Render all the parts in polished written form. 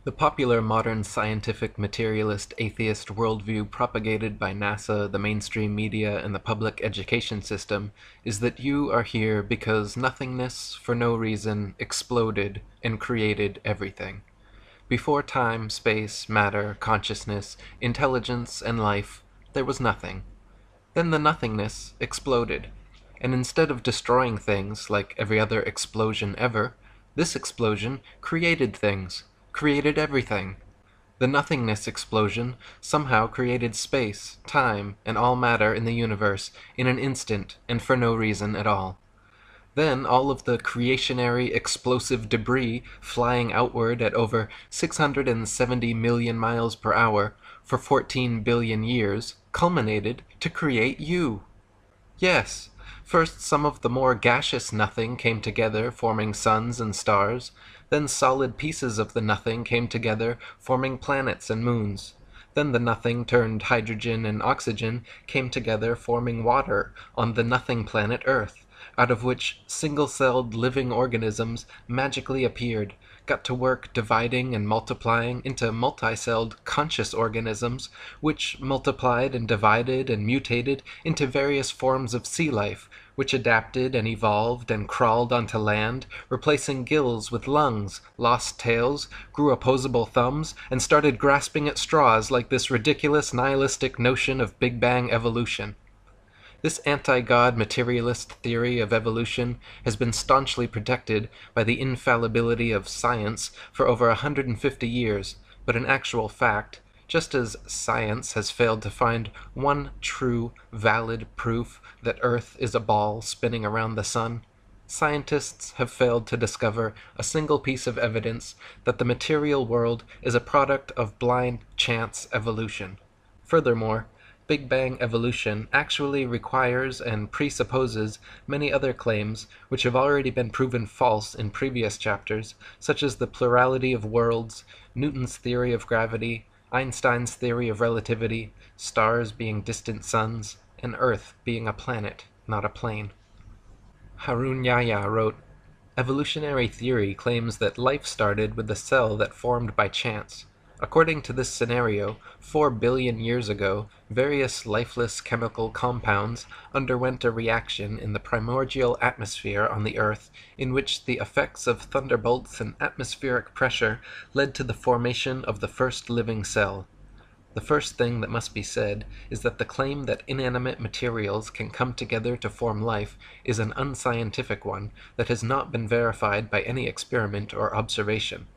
The popular modern scientific materialist atheist worldview propagated by NASA, the mainstream media, and the public education system is that you are here because nothingness, for no reason, exploded and created everything. Before time, space, matter, consciousness, intelligence, and life, there was nothing. Then the nothingness exploded, and instead of destroying things like every other explosion ever, this explosion created things, created everything. The nothingness explosion somehow created space, time, and all matter in the universe in an instant and for no reason at all. Then all of the creationary explosive debris flying outward at over 670 million miles per hour for 14 billion years culminated to create you. Yes, first some of the more gaseous nothing came together, forming suns and stars. Then solid pieces of the nothing came together, forming planets and moons. Then the nothing turned hydrogen and oxygen came together, forming water on the nothing planet Earth, out of which single-celled living organisms magically appeared, got to work dividing and multiplying into multi-celled conscious organisms, which multiplied and divided and mutated into various forms of sea life, which adapted and evolved and crawled onto land, replacing gills with lungs, lost tails, grew opposable thumbs, and started grasping at straws like this ridiculous nihilistic notion of Big Bang evolution. This anti-God materialist theory of evolution has been staunchly protected by the infallibility of science for over 150 years, but in actual fact, just as science has failed to find one true, valid proof that Earth is a ball spinning around the sun, scientists have failed to discover a single piece of evidence that the material world is a product of blind chance evolution. Furthermore, Big Bang evolution actually requires and presupposes many other claims which have already been proven false in previous chapters, such as the plurality of worlds, Newton's theory of gravity, Einstein's theory of relativity, stars being distant suns, and Earth being a planet, not a plane. Harun Yahya wrote, "Evolutionary theory claims that life started with a cell that formed by chance. According to this scenario, 4 billion years ago, various lifeless chemical compounds underwent a reaction in the primordial atmosphere on the Earth, in which the effects of thunderbolts and atmospheric pressure led to the formation of the first living cell. The first thing that must be said is that the claim that inanimate materials can come together to form life is an unscientific one that has not been verified by any experiment or observation.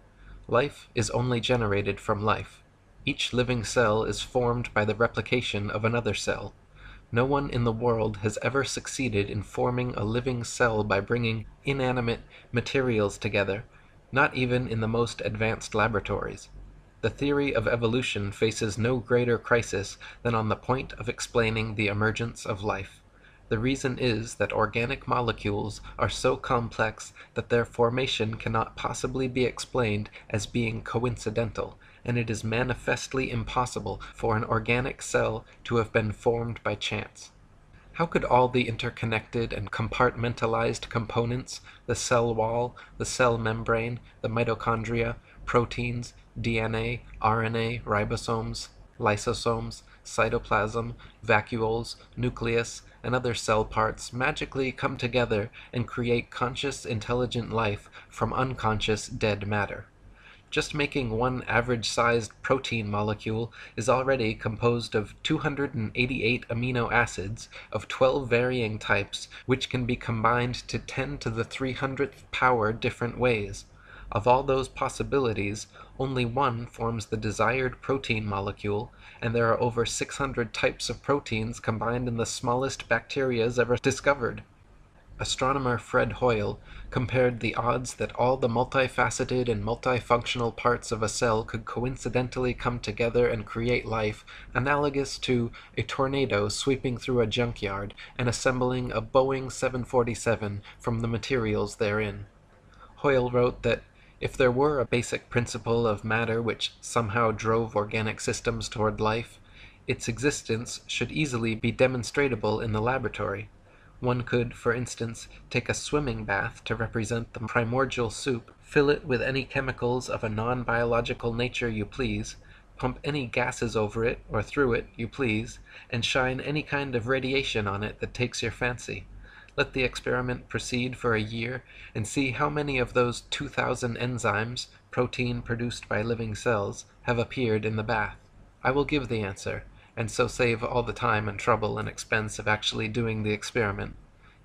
Life is only generated from life. Each living cell is formed by the replication of another cell. No one in the world has ever succeeded in forming a living cell by bringing inanimate materials together, not even in the most advanced laboratories. The theory of evolution faces no greater crisis than on the point of explaining the emergence of life. The reason is that organic molecules are so complex that their formation cannot possibly be explained as being coincidental, and it is manifestly impossible for an organic cell to have been formed by chance. How could all the interconnected and compartmentalized components, the cell wall, the cell membrane, the mitochondria, proteins, DNA, RNA, ribosomes, lysosomes, cytoplasm, vacuoles, nucleus, and other cell parts magically come together and create conscious, intelligent life from unconscious, dead matter? Just making one average-sized protein molecule is already composed of 288 amino acids of 12 varying types, which can be combined to 10 to the 300th power different ways. Of all those possibilities, only one forms the desired protein molecule, and there are over 600 types of proteins combined in the smallest bacterias ever discovered. Astronomer Fred Hoyle compared the odds that all the multifaceted and multifunctional parts of a cell could coincidentally come together and create life, analogous to a tornado sweeping through a junkyard and assembling a Boeing 747 from the materials therein. Hoyle wrote that if there were a basic principle of matter which somehow drove organic systems toward life, its existence should easily be demonstrable in the laboratory. One could, for instance, take a swimming bath to represent the primordial soup, fill it with any chemicals of a non-biological nature you please, pump any gases over it or through it you please, and shine any kind of radiation on it that takes your fancy. Let the experiment proceed for a year, and see how many of those 2,000 enzymes, protein produced by living cells, have appeared in the bath. I will give the answer, and so save all the time and trouble and expense of actually doing the experiment.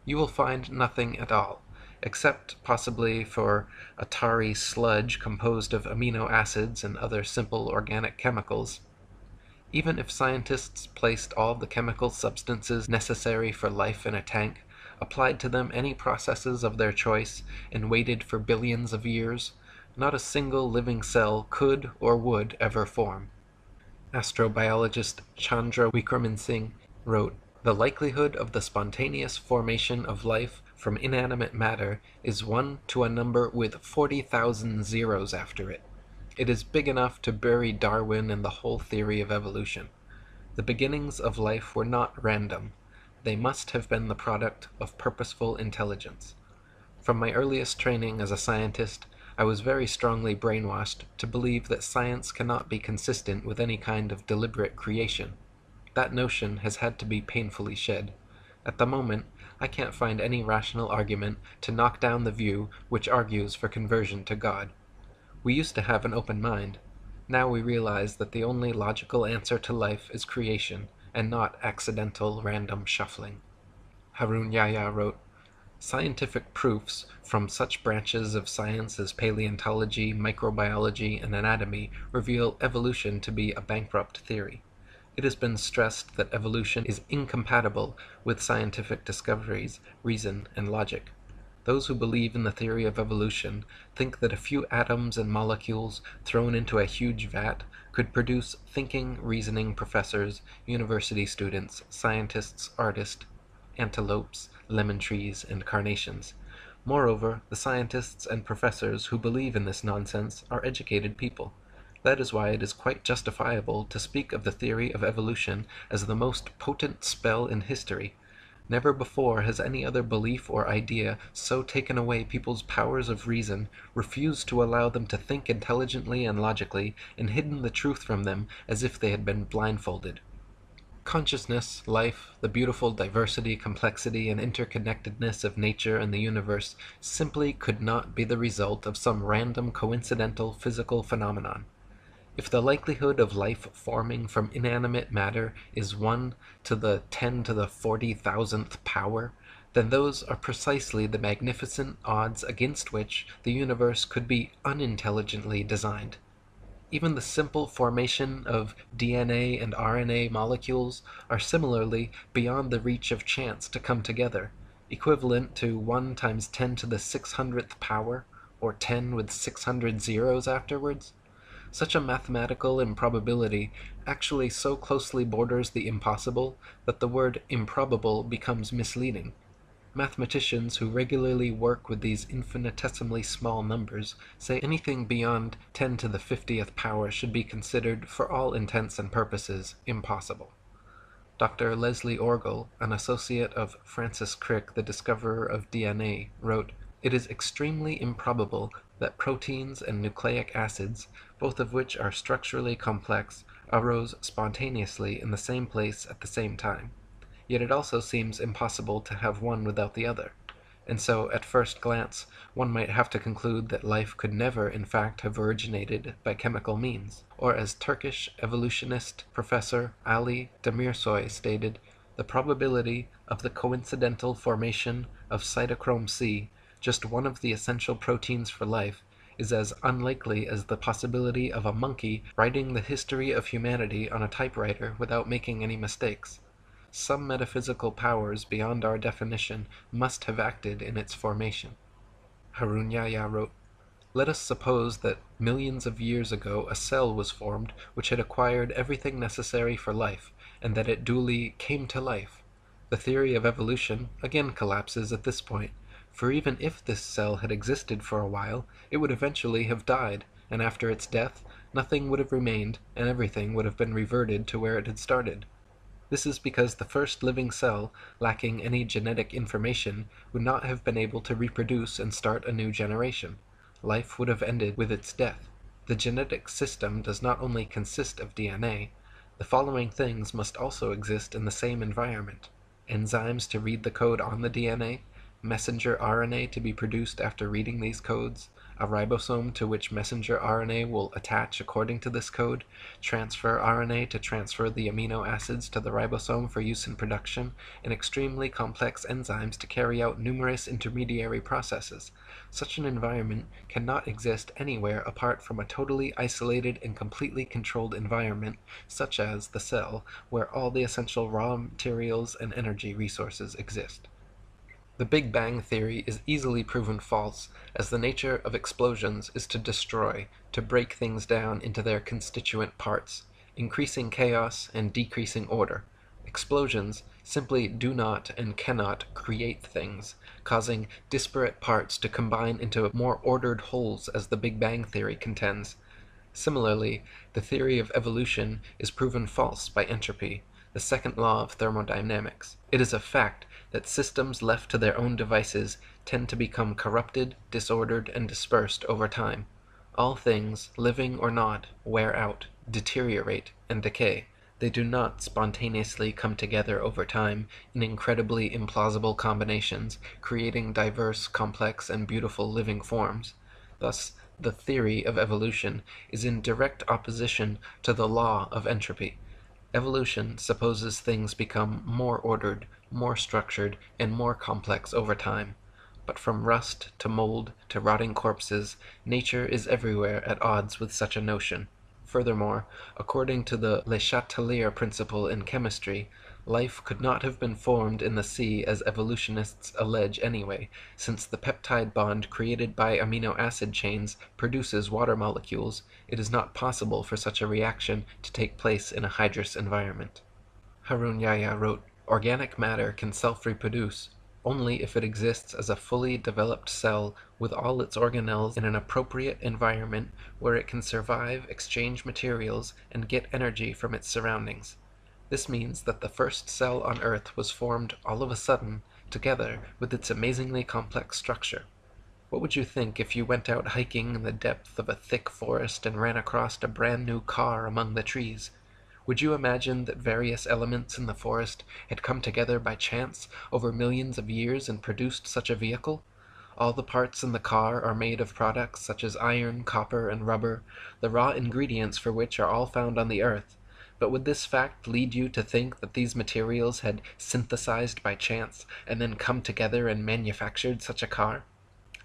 You will find nothing at all, except possibly for a tarry sludge composed of amino acids and other simple organic chemicals. Even if scientists placed all the chemical substances necessary for life in a tank, applied to them any processes of their choice, and waited for billions of years, not a single living cell could or would ever form. Astrobiologist Chandra Wickraman Singh wrote, "The likelihood of the spontaneous formation of life from inanimate matter is 1 to a number with 40,000 zeros after it. It is big enough to bury Darwin and the whole theory of evolution. The beginnings of life were not random. They must have been the product of purposeful intelligence. From my earliest training as a scientist, I was very strongly brainwashed to believe that science cannot be consistent with any kind of deliberate creation. That notion has had to be painfully shed. At the moment, I can't find any rational argument to knock down the view which argues for conversion to God. We used to have an open mind. Now we realize that the only logical answer to life is creation, and not accidental random shuffling." Harun Yahya wrote, "Scientific proofs from such branches of science as paleontology, microbiology, and anatomy reveal evolution to be a bankrupt theory. It has been stressed that evolution is incompatible with scientific discoveries, reason, and logic. Those who believe in the theory of evolution think that a few atoms and molecules thrown into a huge vat could produce thinking, reasoning professors, university students, scientists, artists, antelopes, lemon trees, and carnations. Moreover, the scientists and professors who believe in this nonsense are educated people. That is why it is quite justifiable to speak of the theory of evolution as the most potent spell in history. Never before has any other belief or idea so taken away people's powers of reason, refused to allow them to think intelligently and logically, and hidden the truth from them as if they had been blindfolded. Consciousness, life, the beautiful diversity, complexity, and interconnectedness of nature and the universe simply could not be the result of some random coincidental physical phenomenon. If the likelihood of life forming from inanimate matter is 1 to the 10 to the 40,000th power, then those are precisely the magnificent odds against which the universe could be unintelligently designed. Even the simple formation of DNA and RNA molecules are similarly beyond the reach of chance to come together, equivalent to 1 times 10 to the 600th power, or 10 with 600 zeros afterwards. Such a mathematical improbability actually so closely borders the impossible that the word improbable becomes misleading. Mathematicians who regularly work with these infinitesimally small numbers say anything beyond 10 to the 50th power should be considered, for all intents and purposes, impossible. Dr. Leslie Orgel, an associate of Francis Crick, the discoverer of DNA, wrote, "It is extremely improbable that proteins and nucleic acids, both of which are structurally complex, arose spontaneously in the same place at the same time. Yet it also seems impossible to have one without the other. And so, at first glance, one might have to conclude that life could never in fact have originated by chemical means." Or as Turkish evolutionist Professor Ali Demirsoy stated, "The probability of the coincidental formation of cytochrome C, just one of the essential proteins for life, is as unlikely as the possibility of a monkey writing the history of humanity on a typewriter without making any mistakes. Some metaphysical powers beyond our definition must have acted in its formation." Harun Yahya wrote, "Let us suppose that millions of years ago a cell was formed which had acquired everything necessary for life, and that it duly came to life. The theory of evolution again collapses at this point, for even if this cell had existed for a while, it would eventually have died, and after its death, nothing would have remained, and everything would have been reverted to where it had started. This is because the first living cell, lacking any genetic information, would not have been able to reproduce and start a new generation. Life would have ended with its death. The genetic system does not only consist of DNA. The following things must also exist in the same environment: enzymes to read the code on the DNA, messenger RNA to be produced after reading these codes, a ribosome to which messenger RNA will attach according to this code, transfer RNA to transfer the amino acids to the ribosome for use in production, and extremely complex enzymes to carry out numerous intermediary processes. Such an environment cannot exist anywhere apart from a totally isolated and completely controlled environment, such as the cell, where all the essential raw materials and energy resources exist. The Big Bang theory is easily proven false, as the nature of explosions is to destroy, to break things down into their constituent parts, increasing chaos and decreasing order. Explosions simply do not and cannot create things, causing disparate parts to combine into more ordered wholes, as the Big Bang theory contends. Similarly, the theory of evolution is proven false by entropy, the second law of thermodynamics. It is a fact that systems left to their own devices tend to become corrupted, disordered, and dispersed over time. All things, living or not, wear out, deteriorate, and decay. They do not spontaneously come together over time in incredibly implausible combinations, creating diverse, complex, and beautiful living forms. Thus, the theory of evolution is in direct opposition to the law of entropy. Evolution supposes things become more ordered, more structured, and more complex over time. But from rust to mold to rotting corpses, nature is everywhere at odds with such a notion. Furthermore, according to the Le Chatelier principle in chemistry, life could not have been formed in the sea as evolutionists allege anyway, since the peptide bond created by amino acid chains produces water molecules. It is not possible for such a reaction to take place in a hydrous environment. Harun Yahya wrote, "Organic matter can self-reproduce only if it exists as a fully developed cell with all its organelles in an appropriate environment where it can survive, exchange materials, and get energy from its surroundings. This means that the first cell on Earth was formed all of a sudden, together with its amazingly complex structure. What would you think if you went out hiking in the depth of a thick forest and ran across a brand new car among the trees? Would you imagine that various elements in the forest had come together by chance over millions of years and produced such a vehicle? All the parts in the car are made of products such as iron, copper, and rubber, the raw ingredients for which are all found on the earth. But would this fact lead you to think that these materials had synthesized by chance and then come together and manufactured such a car?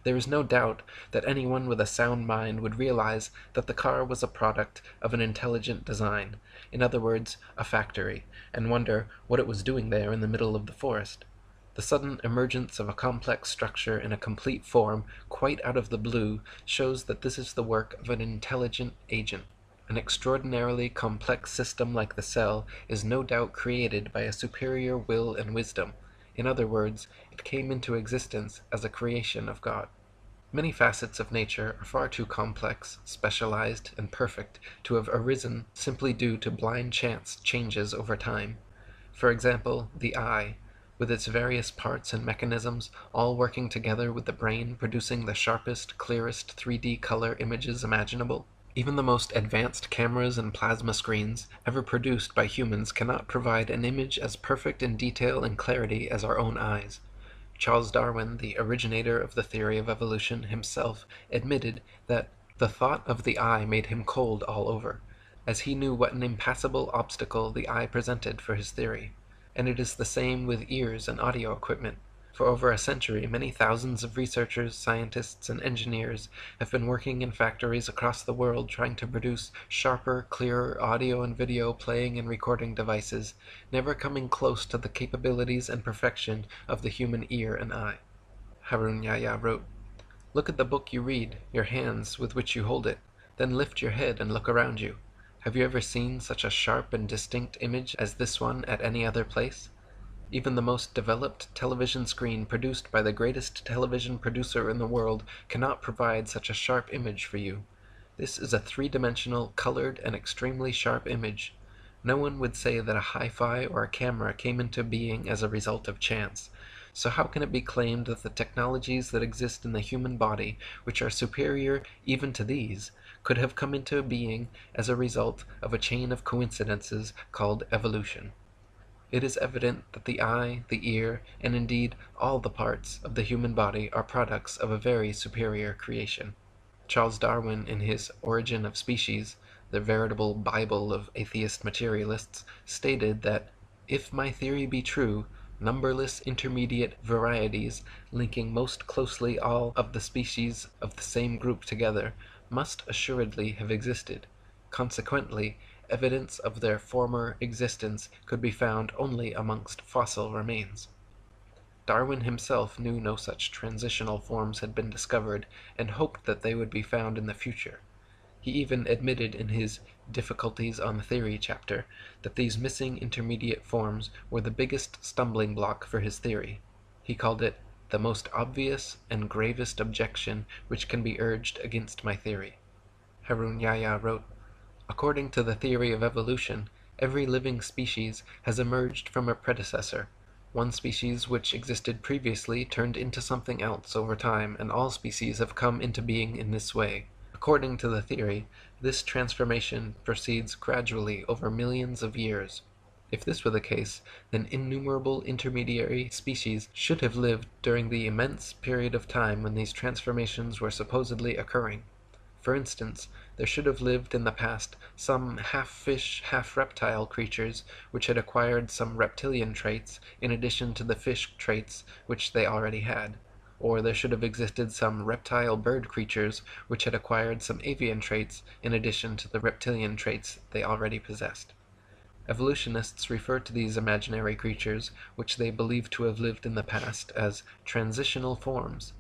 There is no doubt that anyone with a sound mind would realize that the car was a product of an intelligent design, in other words, a factory, and wonder what it was doing there in the middle of the forest. The sudden emergence of a complex structure in a complete form, quite out of the blue, shows that this is the work of an intelligent agent. An extraordinarily complex system like the cell is no doubt created by a superior will and wisdom. In other words, it came into existence as a creation of God. Many facets of nature are far too complex, specialized, and perfect to have arisen simply due to blind chance changes over time. For example, the eye, with its various parts and mechanisms, all working together with the brain producing the sharpest, clearest 3D color images imaginable. Even the most advanced cameras and plasma screens ever produced by humans cannot provide an image as perfect in detail and clarity as our own eyes. Charles Darwin, the originator of the theory of evolution, himself admitted that the thought of the eye made him cold all over, as he knew what an impassable obstacle the eye presented for his theory. And it is the same with ears and audio equipment. For over a century, many thousands of researchers, scientists, and engineers have been working in factories across the world trying to produce sharper, clearer audio and video playing and recording devices, never coming close to the capabilities and perfection of the human ear and eye. Harun Yahya wrote, "Look at the book you read, your hands with which you hold it, then lift your head and look around you. Have you ever seen such a sharp and distinct image as this one at any other place? Even the most developed television screen produced by the greatest television producer in the world cannot provide such a sharp image for you. This is a three-dimensional, colored, and extremely sharp image. No one would say that a hi-fi or a camera came into being as a result of chance. So how can it be claimed that the technologies that exist in the human body, which are superior even to these, could have come into being as a result of a chain of coincidences called evolution? It is evident that the eye, the ear, and indeed all the parts of the human body are products of a very superior creation. Charles Darwin, in his Origin of Species, the veritable Bible of atheist materialists, stated that if my theory be true, numberless intermediate varieties, linking most closely all of the species of the same group together, must assuredly have existed. Consequently, evidence of their former existence could be found only amongst fossil remains. Darwin himself knew no such transitional forms had been discovered, and hoped that they would be found in the future. He even admitted in his Difficulties on Theory chapter that these missing intermediate forms were the biggest stumbling block for his theory. He called it the most obvious and gravest objection which can be urged against my theory. Harun Yahya wrote, "According to the theory of evolution, every living species has emerged from a predecessor. One species which existed previously turned into something else over time, and all species have come into being in this way. According to the theory, this transformation proceeds gradually over millions of years. If this were the case, then innumerable intermediary species should have lived during the immense period of time when these transformations were supposedly occurring. For instance, there should have lived in the past some half-fish, half-reptile creatures which had acquired some reptilian traits in addition to the fish traits which they already had. Or there should have existed some reptile bird creatures which had acquired some avian traits in addition to the reptilian traits they already possessed. Evolutionists refer to these imaginary creatures, which they believe to have lived in the past, as transitional forms.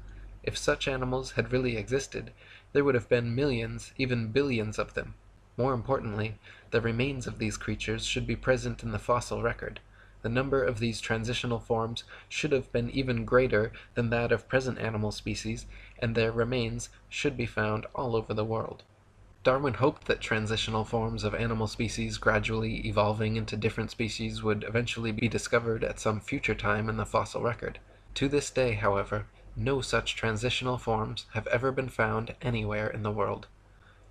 If such animals had really existed, there would have been millions, even billions of them. More importantly, the remains of these creatures should be present in the fossil record. The number of these transitional forms should have been even greater than that of present animal species, and their remains should be found all over the world." Darwin hoped that transitional forms of animal species gradually evolving into different species would eventually be discovered at some future time in the fossil record. To this day, however, no such transitional forms have ever been found anywhere in the world.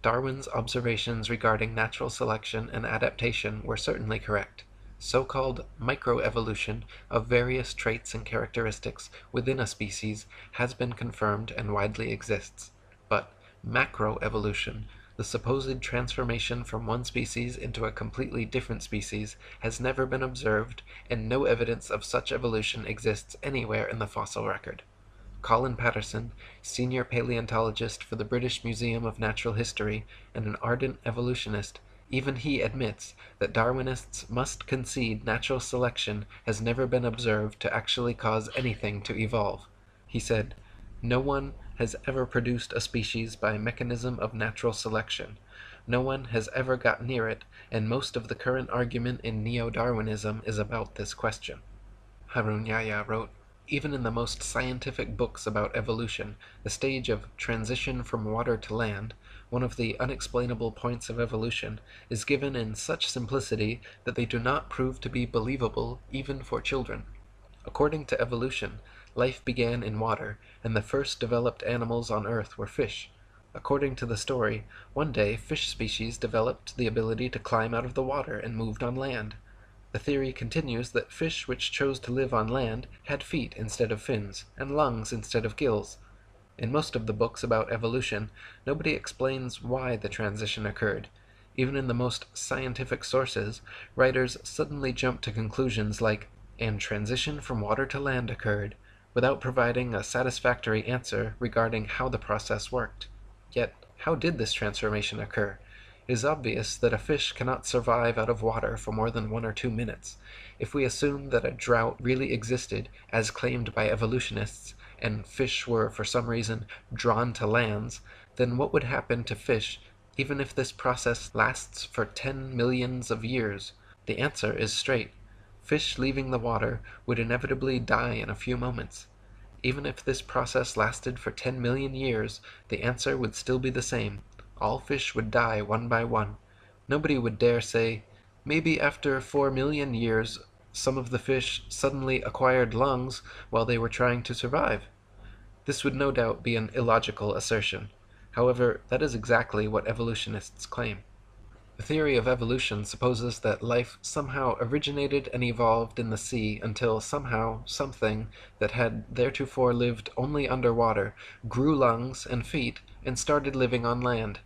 Darwin's observations regarding natural selection and adaptation were certainly correct. So-called microevolution of various traits and characteristics within a species has been confirmed and widely exists. But macroevolution, the supposed transformation from one species into a completely different species, has never been observed, and no evidence of such evolution exists anywhere in the fossil record. Colin Patterson, senior paleontologist for the British Museum of Natural History and an ardent evolutionist, even he admits that Darwinists must concede natural selection has never been observed to actually cause anything to evolve. He said, "No one has ever produced a species by mechanism of natural selection. No one has ever got near it, and most of the current argument in neo-Darwinism is about this question." Harun Yahya wrote, "Even in the most scientific books about evolution, the stage of transition from water to land, one of the unexplainable points of evolution, is given in such simplicity that they do not prove to be believable even for children. According to evolution, life began in water, and the first developed animals on Earth were fish. According to the story, one day fish species developed the ability to climb out of the water and moved on land. The theory continues that fish which chose to live on land had feet instead of fins, and lungs instead of gills. In most of the books about evolution, nobody explains why the transition occurred. Even in the most scientific sources, writers suddenly jump to conclusions like, 'and transition from water to land occurred,' without providing a satisfactory answer regarding how the process worked. Yet, how did this transformation occur? It is obvious that a fish cannot survive out of water for more than 1 or 2 minutes. If we assume that a drought really existed, as claimed by evolutionists, and fish were for some reason drawn to lands, then what would happen to fish even if this process lasts for 10 millions of years? The answer is straight. Fish leaving the water would inevitably die in a few moments. Even if this process lasted for 10 million years, the answer would still be the same. All fish would die one by one. Nobody would dare say, Maybe after 4 million years, some of the fish suddenly acquired lungs while they were trying to survive. This would no doubt be an illogical assertion. However, that is exactly what evolutionists claim. The theory of evolution supposes that life somehow originated and evolved in the sea until somehow something that had theretofore lived only underwater grew lungs and feet and started living on land.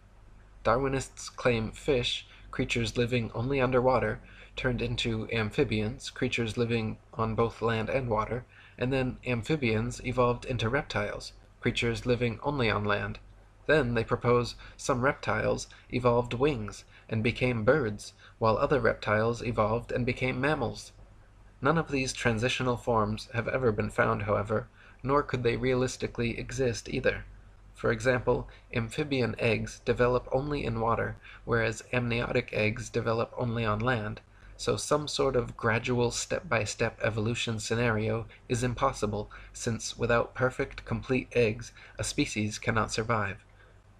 Darwinists claim fish, creatures living only underwater, turned into amphibians, creatures living on both land and water, and then amphibians evolved into reptiles, creatures living only on land. Then they propose some reptiles evolved wings and became birds, while other reptiles evolved and became mammals. None of these transitional forms have ever been found, however, nor could they realistically exist either. For example, amphibian eggs develop only in water, whereas amniotic eggs develop only on land, so some sort of gradual step-by-step evolution scenario is impossible, since without perfect, complete eggs, a species cannot survive.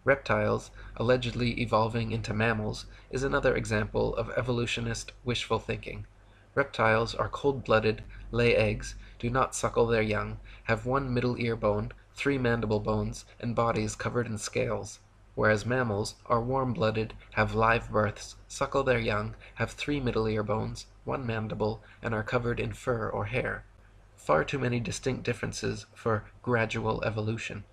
Reptiles, allegedly evolving into mammals, is another example of evolutionist wishful thinking. Reptiles are cold-blooded, lay eggs, do not suckle their young, have one middle ear bone, 3 mandible bones, and bodies covered in scales, whereas mammals are warm-blooded, have live births, suckle their young, have 3 middle ear bones, 1 mandible, and are covered in fur or hair. Far too many distinct differences for gradual evolution.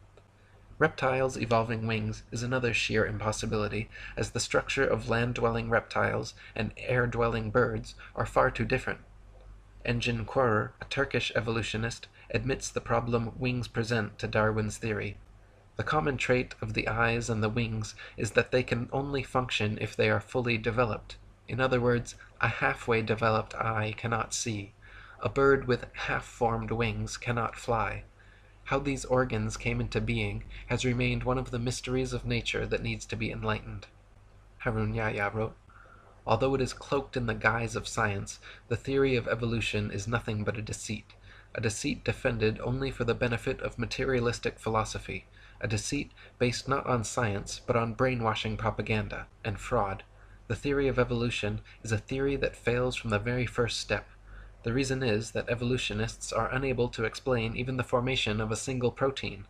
Reptiles evolving wings is another sheer impossibility, as the structure of land-dwelling reptiles and air-dwelling birds are far too different. Engin Qurer, a Turkish evolutionist, admits the problem wings present to Darwin's theory. The common trait of the eyes and the wings is that they can only function if they are fully developed. In other words, a halfway developed eye cannot see. A bird with half-formed wings cannot fly. How these organs came into being has remained one of the mysteries of nature that needs to be enlightened. Harun Yahya wrote, "Although it is cloaked in the guise of science, the theory of evolution is nothing but a deceit defended only for the benefit of materialistic philosophy, a deceit based not on science but on brainwashing propaganda and fraud. The theory of evolution is a theory that fails from the very first step. The reason is that evolutionists are unable to explain even the formation of a single protein.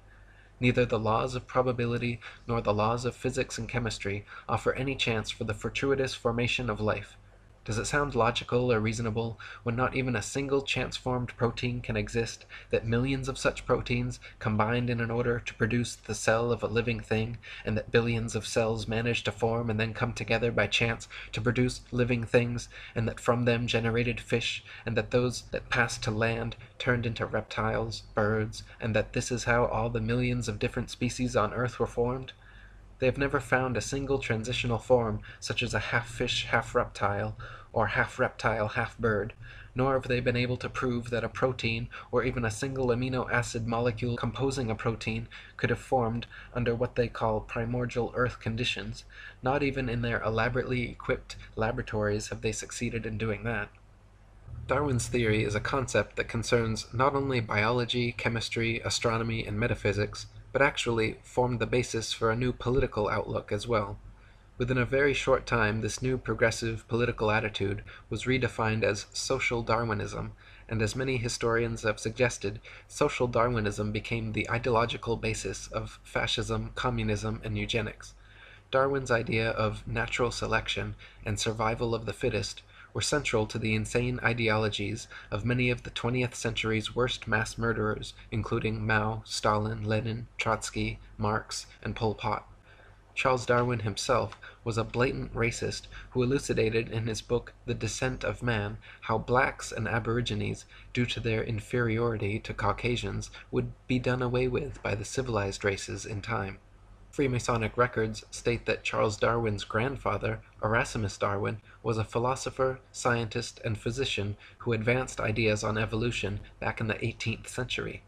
Neither the laws of probability nor the laws of physics and chemistry offer any chance for the fortuitous formation of life. Does it sound logical or reasonable, when not even a single chance-formed protein can exist, that millions of such proteins combined in order to produce the cell of a living thing, and that billions of cells manage to form and then come together by chance to produce living things, and that from them generated fish, and that those that passed to land turned into reptiles, birds, and that this is how all the millions of different species on Earth were formed? They have never found a single transitional form, such as a half-fish, half-reptile, or half-reptile, half-bird, nor have they been able to prove that a protein, or even a single amino acid molecule composing a protein, could have formed under what they call primordial Earth conditions. Not even in their elaborately equipped laboratories have they succeeded in doing that. Darwin's theory is a concept that concerns not only biology, chemistry, astronomy, and metaphysics, but actually formed the basis for a new political outlook as well. Within a very short time, this new progressive political attitude was redefined as social Darwinism, and as many historians have suggested, social Darwinism became the ideological basis of fascism, communism, and eugenics. Darwin's idea of natural selection and survival of the fittest were central to the insane ideologies of many of the 20th century's worst mass murderers, including Mao, Stalin, Lenin, Trotsky, Marx, and Pol Pot. Charles Darwin himself was a blatant racist who elucidated in his book The Descent of Man how blacks and aborigines, due to their inferiority to Caucasians, would be done away with by the civilized races in time. Freemasonic records state that Charles Darwin's grandfather, Erasmus Darwin, was a philosopher, scientist, and physician who advanced ideas on evolution back in the 18th century.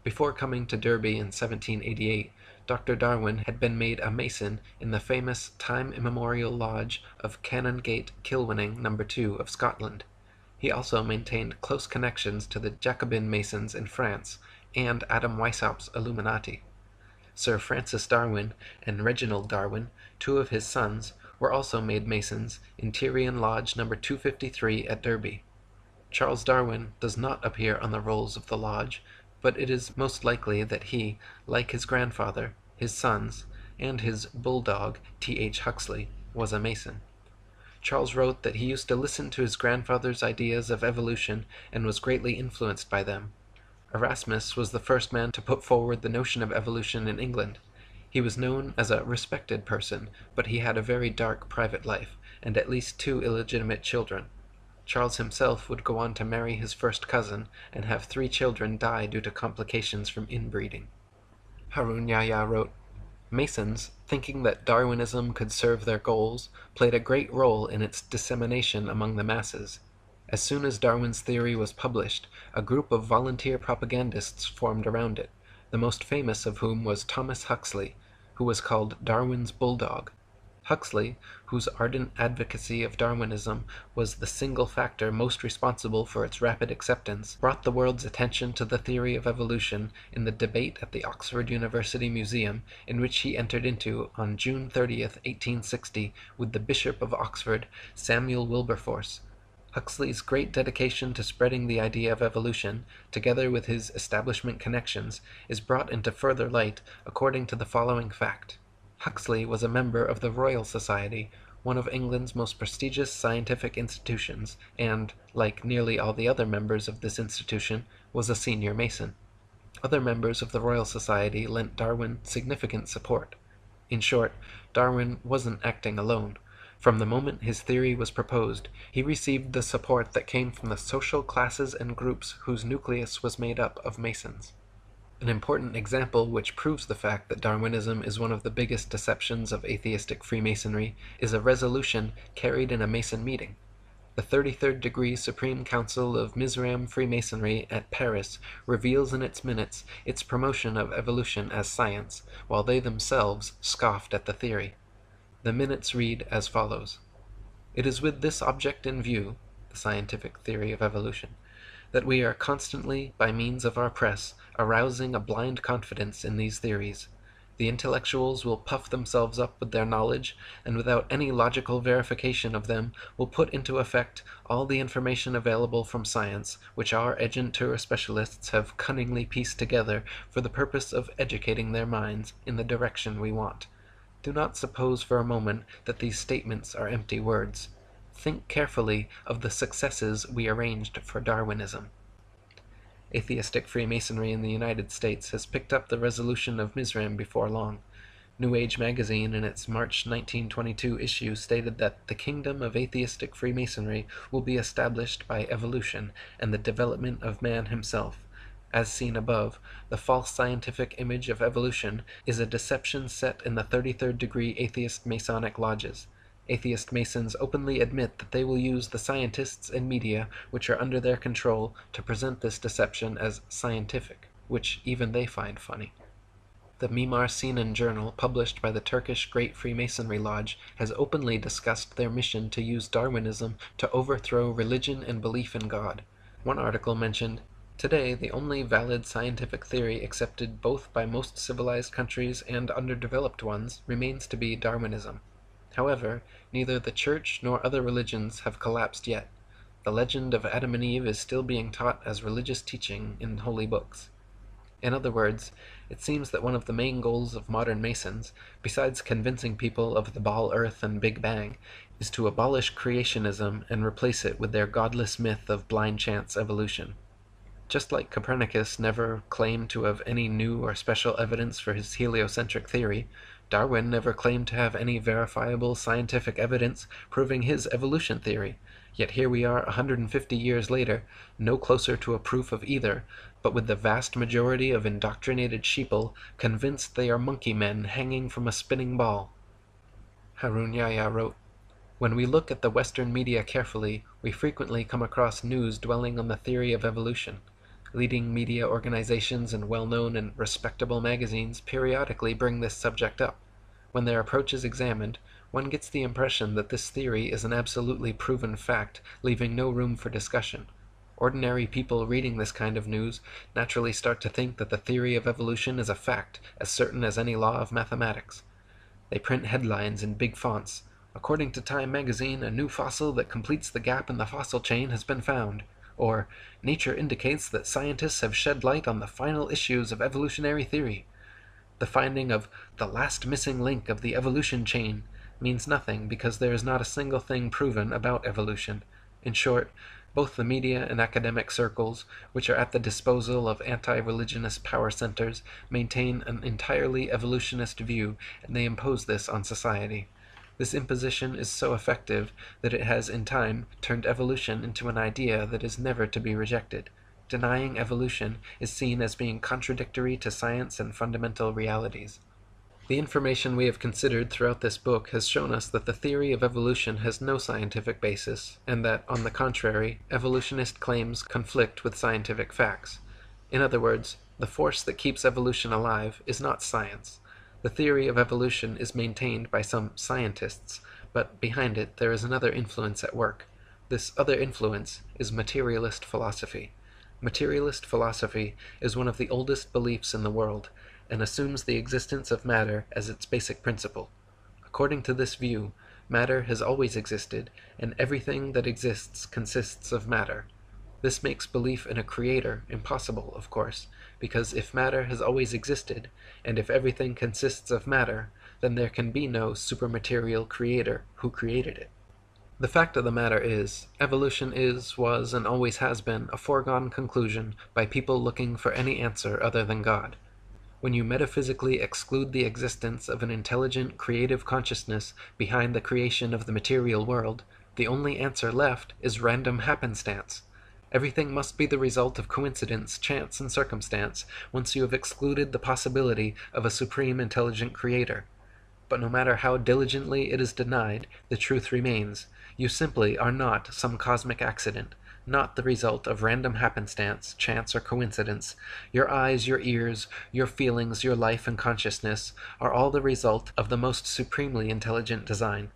Before coming to Derby in 1788, Dr. Darwin had been made a Mason in the famous time-immemorial lodge of Canongate Kilwinning No. 2 of Scotland. He also maintained close connections to the Jacobin Masons in France and Adam Weishaupt's Illuminati. Sir Francis Darwin and Reginald Darwin, two of his sons, were also made Masons in Tyrian Lodge number 253 at Derby. Charles Darwin does not appear on the rolls of the lodge, but it is most likely that he, like his grandfather, his sons, and his bulldog, T.H. Huxley, was a Mason. Charles wrote that he used to listen to his grandfather's ideas of evolution and was greatly influenced by them. Erasmus was the first man to put forward the notion of evolution in England. He was known as a respected person, but he had a very dark private life, and at least 2 illegitimate children. Charles himself would go on to marry his first cousin and have 3 children die due to complications from inbreeding. Harun Yahya wrote, Masons, thinking that Darwinism could serve their goals, played a great role in its dissemination among the masses. As soon as Darwin's theory was published, a group of volunteer propagandists formed around it, the most famous of whom was Thomas Huxley, who was called Darwin's bulldog. Huxley, whose ardent advocacy of Darwinism was the single factor most responsible for its rapid acceptance, brought the world's attention to the theory of evolution in the debate at the Oxford University Museum, in which he entered into on June 30th, 1860, with the Bishop of Oxford, Samuel Wilberforce. Huxley's great dedication to spreading the idea of evolution, together with his establishment connections, is brought into further light according to the following fact. Huxley was a member of the Royal Society, one of England's most prestigious scientific institutions, and, like nearly all the other members of this institution, was a senior Mason. Other members of the Royal Society lent Darwin significant support. In short, Darwin wasn't acting alone. From the moment his theory was proposed, he received the support that came from the social classes and groups whose nucleus was made up of Masons. An important example which proves the fact that Darwinism is one of the biggest deceptions of atheistic Freemasonry is a resolution carried in a Mason meeting. The 33rd Degree Supreme Council of Mizraim Freemasonry at Paris reveals in its minutes its promotion of evolution as science, while they themselves scoffed at the theory. The minutes read as follows. It is with this object in view, the scientific theory of evolution, that we are constantly, by means of our press, arousing a blind confidence in these theories. The intellectuals will puff themselves up with their knowledge, and without any logical verification of them, will put into effect all the information available from science, which our agentur specialists have cunningly pieced together for the purpose of educating their minds in the direction we want. Do not suppose for a moment that these statements are empty words. Think carefully of the successes we arranged for Darwinism. Atheistic Freemasonry in the United States has picked up the resolution of Mizraim before long. New Age magazine in its March 1922 issue stated that the kingdom of atheistic Freemasonry will be established by evolution and the development of man himself. As seen above, the false scientific image of evolution is a deception set in the 33rd degree atheist Masonic lodges. Atheist Masons openly admit that they will use the scientists and media which are under their control to present this deception as scientific, which even they find funny. The Mimar Sinan Journal, published by the Turkish Great Freemasonry Lodge, has openly discussed their mission to use Darwinism to overthrow religion and belief in God. One article mentioned, "Today, the only valid scientific theory accepted both by most civilized countries and underdeveloped ones remains to be Darwinism. However, neither the Church nor other religions have collapsed yet. The legend of Adam and Eve is still being taught as religious teaching in holy books." In other words, it seems that one of the main goals of modern Masons, besides convincing people of the Ball Earth and Big Bang, is to abolish creationism and replace it with their godless myth of blind chance evolution. Just like Copernicus never claimed to have any new or special evidence for his heliocentric theory, Darwin never claimed to have any verifiable scientific evidence proving his evolution theory. Yet here we are 150 years later, no closer to a proof of either, but with the vast majority of indoctrinated sheeple convinced they are monkey men hanging from a spinning ball. Harun Yahya wrote, "When we look at the Western media carefully, we frequently come across news dwelling on the theory of evolution. Leading media organizations and well-known and respectable magazines periodically bring this subject up. When their approach is examined, one gets the impression that this theory is an absolutely proven fact, leaving no room for discussion. Ordinary people reading this kind of news naturally start to think that the theory of evolution is a fact, as certain as any law of mathematics. They print headlines in big fonts. According to Time magazine, a new fossil that completes the gap in the fossil chain has been found. Or, Nature indicates that scientists have shed light on the final issues of evolutionary theory. The finding of the last missing link of the evolution chain means nothing because there is not a single thing proven about evolution. In short, both the media and academic circles, which are at the disposal of anti-religionist power centers, maintain an entirely evolutionist view, and they impose this on society. This imposition is so effective that it has in time turned evolution into an idea that is never to be rejected. Denying evolution is seen as being contradictory to science and fundamental realities. The information we have considered throughout this book has shown us that the theory of evolution has no scientific basis, and that, on the contrary, evolutionist claims conflict with scientific facts. In other words, the force that keeps evolution alive is not science. The theory of evolution is maintained by some scientists, but behind it there is another influence at work. This other influence is materialist philosophy. Materialist philosophy is one of the oldest beliefs in the world, and assumes the existence of matter as its basic principle. According to this view, matter has always existed, and everything that exists consists of matter. This makes belief in a creator impossible, of course, because if matter has always existed, and if everything consists of matter, then there can be no supermaterial creator who created it. The fact of the matter is, evolution is, was, and always has been a foregone conclusion by people looking for any answer other than God. When you metaphysically exclude the existence of an intelligent, creative consciousness behind the creation of the material world, the only answer left is random happenstance. Everything must be the result of coincidence, chance, and circumstance once you have excluded the possibility of a supreme intelligent creator. But no matter how diligently it is denied, the truth remains. You simply are not some cosmic accident, not the result of random happenstance, chance, or coincidence. Your eyes, your ears, your feelings, your life and consciousness are all the result of the most supremely intelligent design.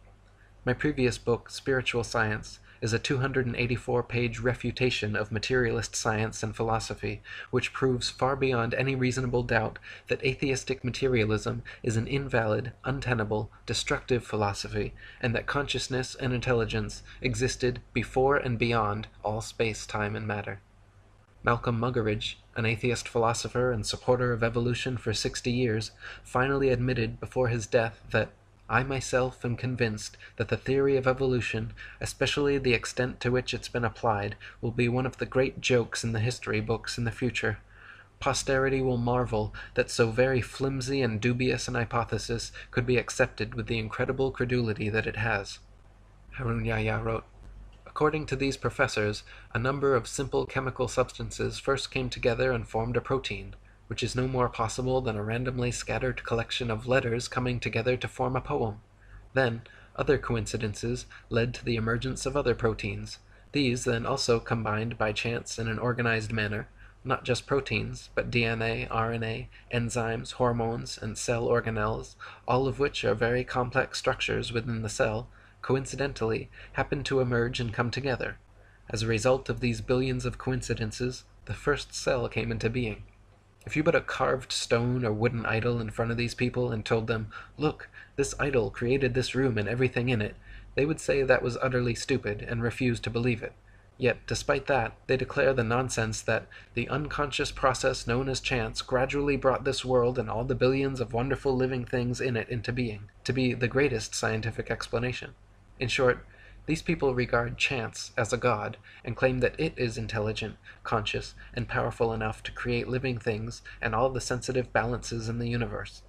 My previous book, Spiritual Science, is a 284-page refutation of materialist science and philosophy, which proves far beyond any reasonable doubt that atheistic materialism is an invalid, untenable, destructive philosophy, and that consciousness and intelligence existed before and beyond all space, time, and matter. Malcolm Muggeridge, an atheist philosopher and supporter of evolution for 60 years, finally admitted before his death that I myself am convinced that the theory of evolution, especially the extent to which it's been applied, will be one of the great jokes in the history books in the future. Posterity will marvel that so very flimsy and dubious an hypothesis could be accepted with the incredible credulity that it has. Harun Yahya wrote, according to these professors, a number of simple chemical substances first came together and formed a protein, which is no more possible than a randomly scattered collection of letters coming together to form a poem. Then, other coincidences led to the emergence of other proteins. These then also combined by chance in an organized manner, not just proteins, but DNA, RNA, enzymes, hormones, and cell organelles, all of which are very complex structures within the cell, coincidentally happen to emerge and come together. As a result of these billions of coincidences, the first cell came into being. If you put a carved stone or wooden idol in front of these people and told them, look, this idol created this room and everything in it, they would say that was utterly stupid and refuse to believe it. Yet, despite that, they declare the nonsense that the unconscious process known as chance gradually brought this world and all the billions of wonderful living things in it into being, to be the greatest scientific explanation. In short, these people regard chance as a god and claim that it is intelligent, conscious, and powerful enough to create living things and all the sensitive balances in the universe.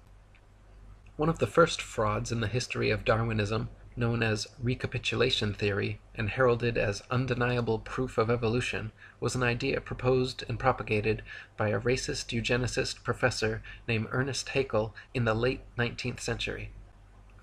One of the first frauds in the history of Darwinism, known as recapitulation theory and heralded as undeniable proof of evolution, was an idea proposed and propagated by a racist eugenicist professor named Ernest Haeckel in the late 19th century.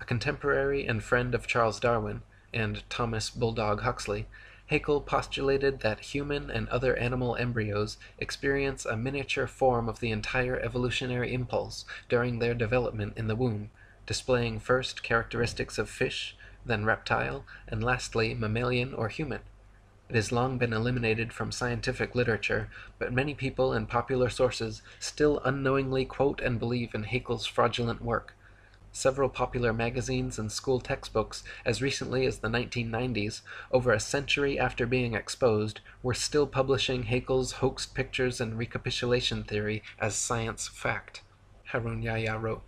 A contemporary and friend of Charles Darwin, and Thomas Bulldog Huxley, Haeckel postulated that human and other animal embryos experience a miniature form of the entire evolutionary impulse during their development in the womb, displaying first characteristics of fish, then reptile, and lastly mammalian or human. It has long been eliminated from scientific literature, but many people and popular sources still unknowingly quote and believe in Haeckel's fraudulent work. Several popular magazines and school textbooks, as recently as the 1990s, over a century after being exposed, were still publishing Haeckel's hoaxed pictures and recapitulation theory as science fact. Harun Yahya wrote,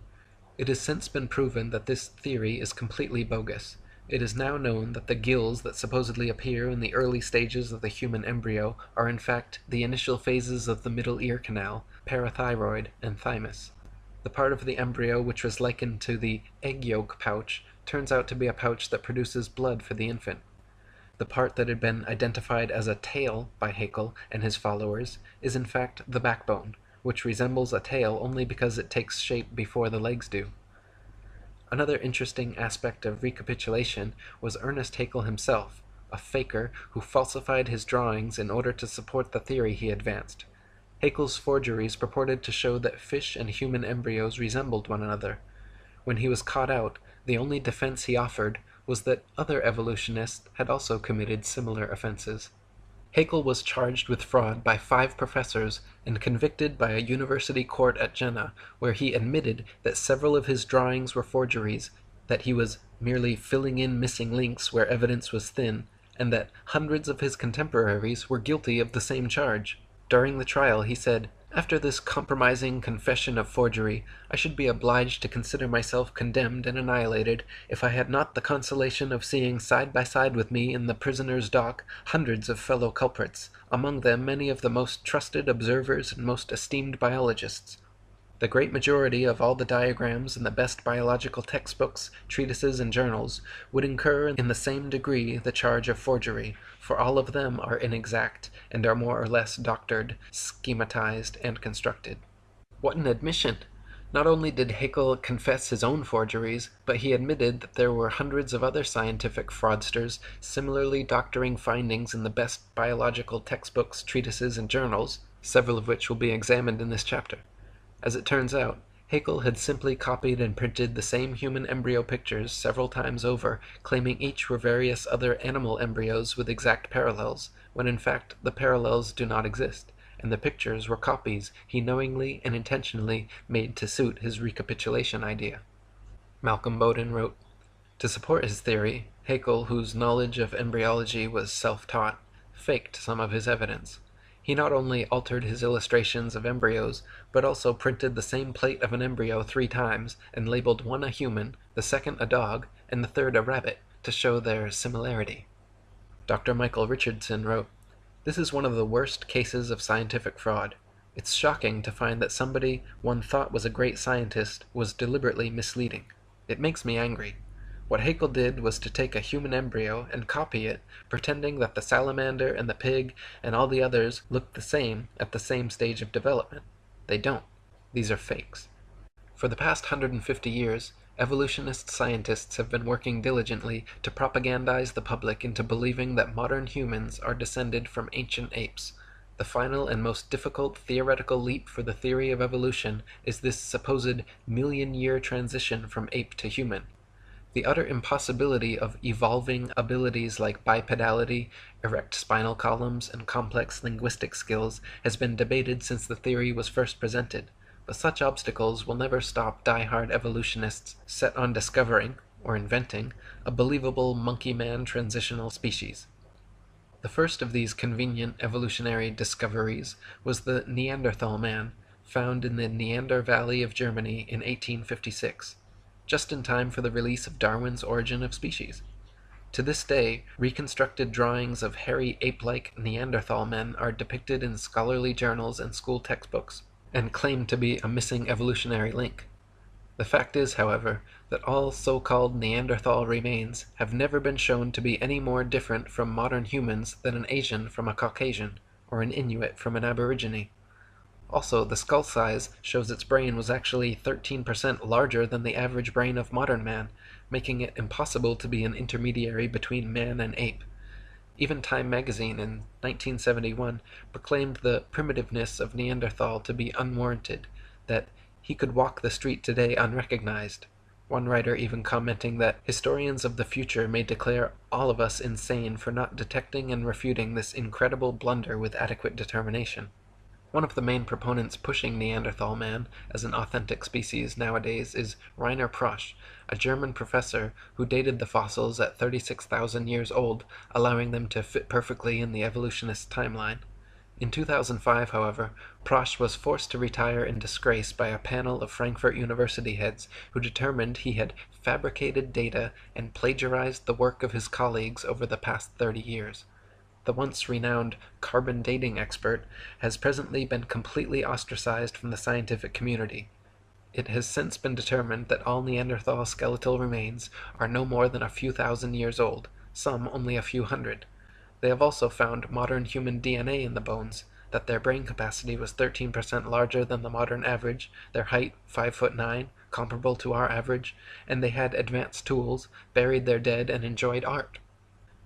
"It has since been proven that this theory is completely bogus. It is now known that the gills that supposedly appear in the early stages of the human embryo are in fact the initial phases of the middle ear canal, parathyroid, and thymus. The part of the embryo which was likened to the egg yolk pouch turns out to be a pouch that produces blood for the infant. The part that had been identified as a tail by Haeckel and his followers is in fact the backbone, which resembles a tail only because it takes shape before the legs do." Another interesting aspect of recapitulation was Ernest Haeckel himself, a faker who falsified his drawings in order to support the theory he advanced. Haeckel's forgeries purported to show that fish and human embryos resembled one another. When he was caught out, the only defense he offered was that other evolutionists had also committed similar offenses. Haeckel was charged with fraud by 5 professors and convicted by a university court at Jena, where he admitted that several of his drawings were forgeries, that he was merely filling in missing links where evidence was thin, and that hundreds of his contemporaries were guilty of the same charge. During the trial, he said, "After this compromising confession of forgery, I should be obliged to consider myself condemned and annihilated if I had not the consolation of seeing side by side with me in the prisoner's dock hundreds of fellow culprits, among them many of the most trusted observers and most esteemed biologists. The great majority of all the diagrams in the best biological textbooks, treatises, and journals would incur in the same degree the charge of forgery, for all of them are inexact, and are more or less doctored, schematized, and constructed." What an admission! Not only did Haeckel confess his own forgeries, but he admitted that there were hundreds of other scientific fraudsters similarly doctoring findings in the best biological textbooks, treatises, and journals, several of which will be examined in this chapter. As it turns out, Haeckel had simply copied and printed the same human embryo pictures several times over, claiming each were various other animal embryos with exact parallels, when in fact the parallels do not exist, and the pictures were copies he knowingly and intentionally made to suit his recapitulation idea. Malcolm Bowden wrote, "To support his theory, Haeckel, whose knowledge of embryology was self-taught, faked some of his evidence. He not only altered his illustrations of embryos, but also printed the same plate of an embryo 3 times, and labeled one a human, the second a dog, and the third a rabbit, to show their similarity." Dr. Michael Richardson wrote, "This is one of the worst cases of scientific fraud. It's shocking to find that somebody one thought was a great scientist was deliberately misleading. It makes me angry. What Haeckel did was to take a human embryo and copy it, pretending that the salamander and the pig and all the others looked the same at the same stage of development. They don't. These are fakes." For the past 150 years, evolutionist scientists have been working diligently to propagandize the public into believing that modern humans are descended from ancient apes. The final and most difficult theoretical leap for the theory of evolution is this supposed million-year transition from ape to human. The utter impossibility of evolving abilities like bipedality, erect spinal columns, and complex linguistic skills has been debated since the theory was first presented, but such obstacles will never stop die-hard evolutionists set on discovering, or inventing, a believable monkey-man transitional species. The first of these convenient evolutionary discoveries was the Neanderthal man, found in the Neander Valley of Germany in 1856. Just in time for the release of Darwin's Origin of Species. To this day, reconstructed drawings of hairy ape-like Neanderthal men are depicted in scholarly journals and school textbooks, and claim to be a missing evolutionary link. The fact is, however, that all so-called Neanderthal remains have never been shown to be any more different from modern humans than an Asian from a Caucasian, or an Inuit from an Aborigine. Also, the skull size shows its brain was actually 13% larger than the average brain of modern man, making it impossible to be an intermediary between man and ape. Even Time magazine in 1971 proclaimed the primitiveness of Neanderthal to be unwarranted, that he could walk the street today unrecognized. One writer even commenting that historians of the future may declare all of us insane for not detecting and refuting this incredible blunder with adequate determination. One of the main proponents pushing Neanderthal man as an authentic species nowadays is Rainer Prosch, a German professor who dated the fossils at 36,000 years old, allowing them to fit perfectly in the evolutionist timeline. In 2005, however, Prosch was forced to retire in disgrace by a panel of Frankfurt University heads who determined he had fabricated data and plagiarized the work of his colleagues over the past 30 years. The once renowned carbon dating expert has presently been completely ostracized from the scientific community. It has since been determined that all Neanderthal skeletal remains are no more than a few thousand years old, some only a few hundred. They have also found modern human DNA in the bones, that their brain capacity was 13% larger than the modern average, their height 5'9", comparable to our average, and they had advanced tools, buried their dead, and enjoyed art.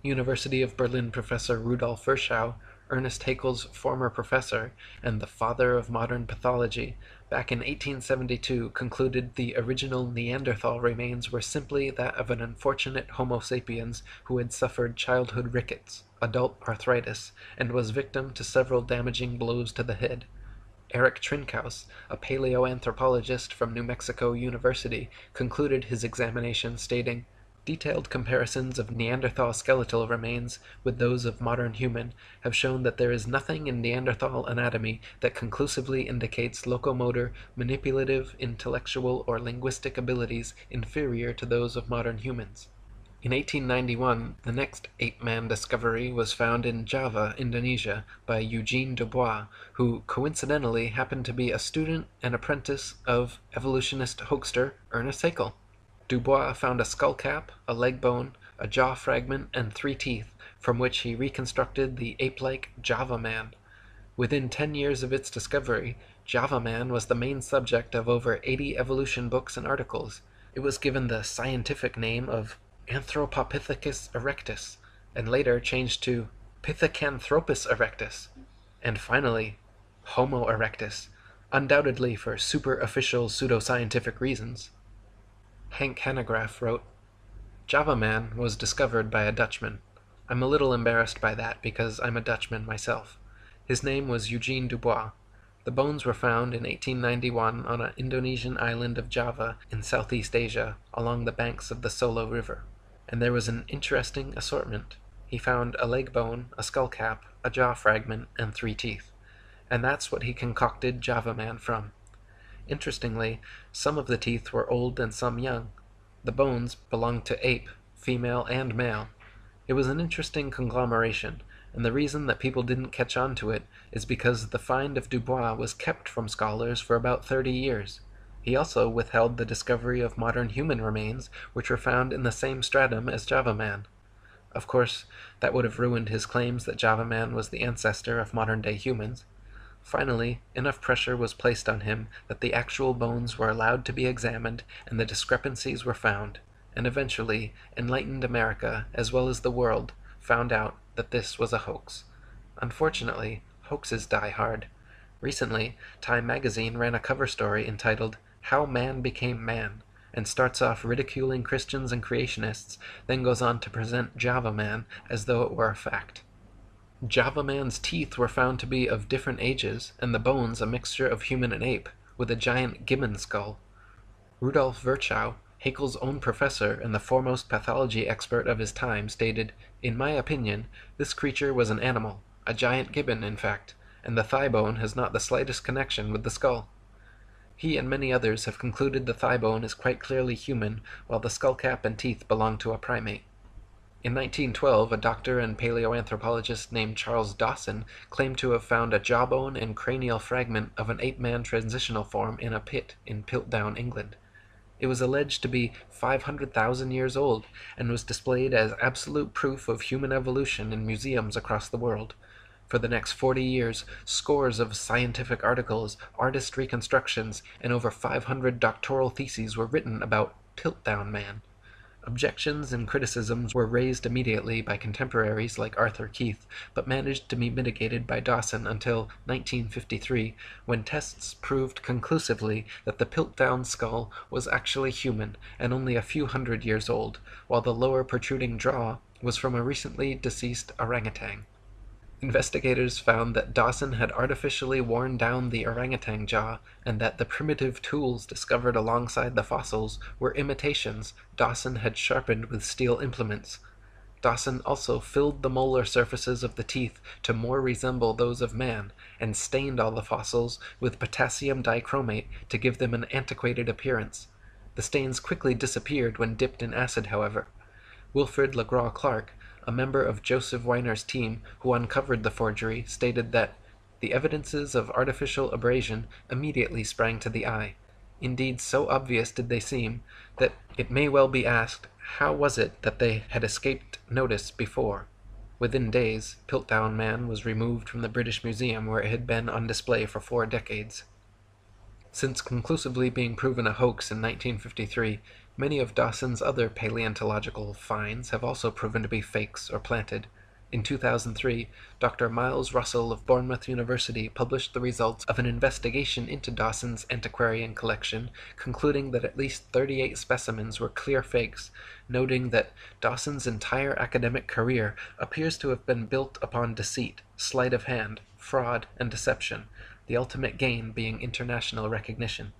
University of Berlin professor Rudolf Virchow, Ernest Haeckel's former professor and the father of modern pathology, back in 1872 concluded the original Neanderthal remains were simply that of an unfortunate Homo sapiens who had suffered childhood rickets, adult arthritis, and was victim to several damaging blows to the head. Eric Trinkaus, a paleoanthropologist from New Mexico University, concluded his examination stating, "Detailed comparisons of Neanderthal skeletal remains with those of modern human have shown that there is nothing in Neanderthal anatomy that conclusively indicates locomotor, manipulative, intellectual, or linguistic abilities inferior to those of modern humans." In 1891, the next ape-man discovery was found in Java, Indonesia, by Eugene Dubois, who coincidentally happened to be a student and apprentice of evolutionist hoaxer Ernest Haeckel. Dubois found a skull cap, a leg bone, a jaw fragment, and 3 teeth, from which he reconstructed the ape-like Java man. Within 10 years of its discovery, Java man was the main subject of over 80 evolution books and articles. It was given the scientific name of Anthropopithecus erectus, and later changed to Pithecanthropus erectus, and finally Homo erectus, undoubtedly for super-official pseudoscientific reasons. Hank Hanegraaff wrote, "Java man was discovered by a Dutchman. I'm a little embarrassed by that because I'm a Dutchman myself. His name was Eugene Dubois. The bones were found in 1891 on an Indonesian island of Java in Southeast Asia along the banks of the Solo River. And there was an interesting assortment. He found a leg bone, a skull cap, a jaw fragment, and 3 teeth. And that's what he concocted Java man from. Interestingly, some of the teeth were old and some young. The bones belonged to ape, female and male. It was an interesting conglomeration, and the reason that people didn't catch on to it is because the find of Dubois was kept from scholars for about 30 years. He also withheld the discovery of modern human remains, which were found in the same stratum as Java man. Of course, that would have ruined his claims that Java man was the ancestor of modern-day humans. Finally, enough pressure was placed on him that the actual bones were allowed to be examined and the discrepancies were found, and eventually enlightened America, as well as the world, found out that this was a hoax. Unfortunately, hoaxes die hard. Recently, Time magazine ran a cover story entitled "How Man Became Man," and starts off ridiculing Christians and creationists, then goes on to present Java man as though it were a fact. Java man's teeth were found to be of different ages, and the bones a mixture of human and ape, with a giant gibbon skull. Rudolf Virchow, Haeckel's own professor and the foremost pathology expert of his time, stated, "In my opinion, this creature was an animal, a giant gibbon in fact, and the thigh bone has not the slightest connection with the skull." He and many others have concluded the thigh bone is quite clearly human, while the skull cap and teeth belong to a primate. In 1912, a doctor and paleoanthropologist named Charles Dawson claimed to have found a jawbone and cranial fragment of an ape-man transitional form in a pit in Piltdown, England. It was alleged to be 500,000 years old, and was displayed as absolute proof of human evolution in museums across the world. For the next 40 years, scores of scientific articles, artist reconstructions, and over 500 doctoral theses were written about Piltdown Man. Objections and criticisms were raised immediately by contemporaries like Arthur Keith, but managed to be mitigated by Dawson until 1953, when tests proved conclusively that the Piltdown skull was actually human and only a few hundred years old, while the lower protruding jaw was from a recently deceased orangutan. Investigators found that Dawson had artificially worn down the orangutan jaw and that the primitive tools discovered alongside the fossils were imitations Dawson had sharpened with steel implements. Dawson also filled the molar surfaces of the teeth to more resemble those of man, and stained all the fossils with potassium dichromate to give them an antiquated appearance. The stains quickly disappeared when dipped in acid, however. Wilfrid LaGraw-Clark, a member of Joseph Weiner's team who uncovered the forgery, stated that the evidences of artificial abrasion immediately sprang to the eye. Indeed, so obvious did they seem, that it may well be asked, how was it that they had escaped notice before? Within days, Piltdown Man was removed from the British Museum, where it had been on display for 4 decades. Since conclusively being proven a hoax in 1953, many of Dawson's other paleontological finds have also proven to be fakes or planted. In 2003, Dr. Miles Russell of Bournemouth University published the results of an investigation into Dawson's antiquarian collection, concluding that at least 38 specimens were clear fakes, noting that Dawson's entire academic career appears to have been built upon deceit, sleight of hand, fraud, and deception, the ultimate gain being international recognition.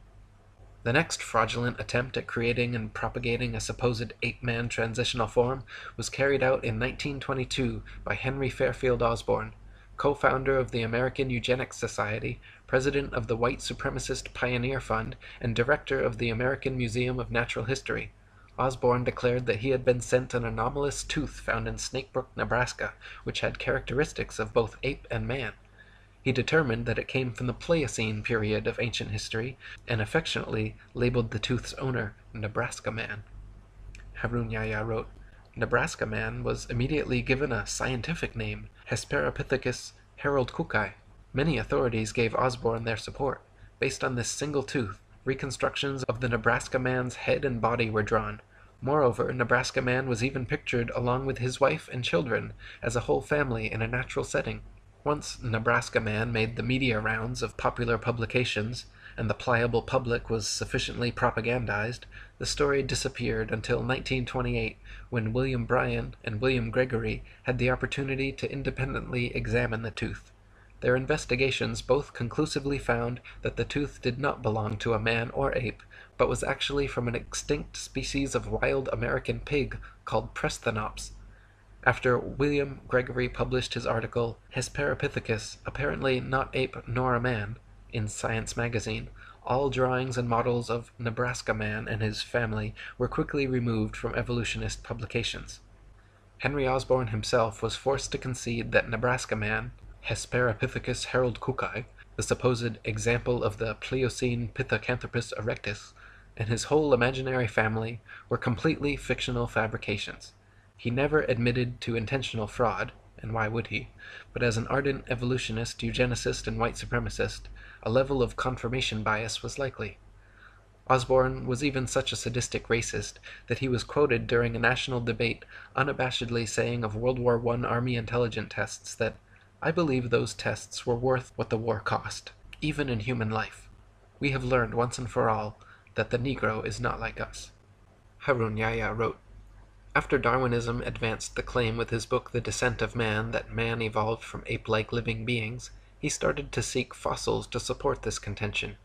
The next fraudulent attempt at creating and propagating a supposed ape-man transitional form was carried out in 1922 by Henry Fairfield Osborn, co-founder of the American Eugenics Society, president of the White Supremacist Pioneer Fund, and director of the American Museum of Natural History. Osborn declared that he had been sent an anomalous tooth found in Snakebrook, Nebraska, which had characteristics of both ape and man. He determined that it came from the Pliocene period of ancient history, and affectionately labeled the tooth's owner Nebraska Man. Harun Yahya wrote, Nebraska Man was immediately given a scientific name, Hesperopithecus haroldkukei. Many authorities gave Osborn their support. Based on this single tooth, reconstructions of the Nebraska Man's head and body were drawn. Moreover, Nebraska Man was even pictured along with his wife and children, as a whole family in a natural setting. Once Nebraska Man made the media rounds of popular publications, and the pliable public was sufficiently propagandized, the story disappeared until 1928, when William Bryan and William Gregory had the opportunity to independently examine the tooth. Their investigations both conclusively found that the tooth did not belong to a man or ape, but was actually from an extinct species of wild American pig called Presthenops. After William Gregory published his article, Hesperopithecus, apparently not ape nor a man, in Science magazine, all drawings and models of Nebraska Man and his family were quickly removed from evolutionist publications. Henry Osborn himself was forced to concede that Nebraska Man, Hesperopithecus haroldkukei, the supposed example of the Pliocene Pithecanthropus erectus, and his whole imaginary family were completely fictional fabrications. He never admitted to intentional fraud, and why would he? But as an ardent evolutionist, eugenicist, and white supremacist, a level of confirmation bias was likely. Osborn was even such a sadistic racist that he was quoted during a national debate unabashedly saying of World War I Army intelligence tests that, "I believe those tests were worth what the war cost, even in human life. We have learned once and for all that the Negro is not like us." Harun Yahya wrote, after Darwinism advanced the claim with his book The Descent of Man that man evolved from ape-like living beings, he started to seek fossils to support this contention.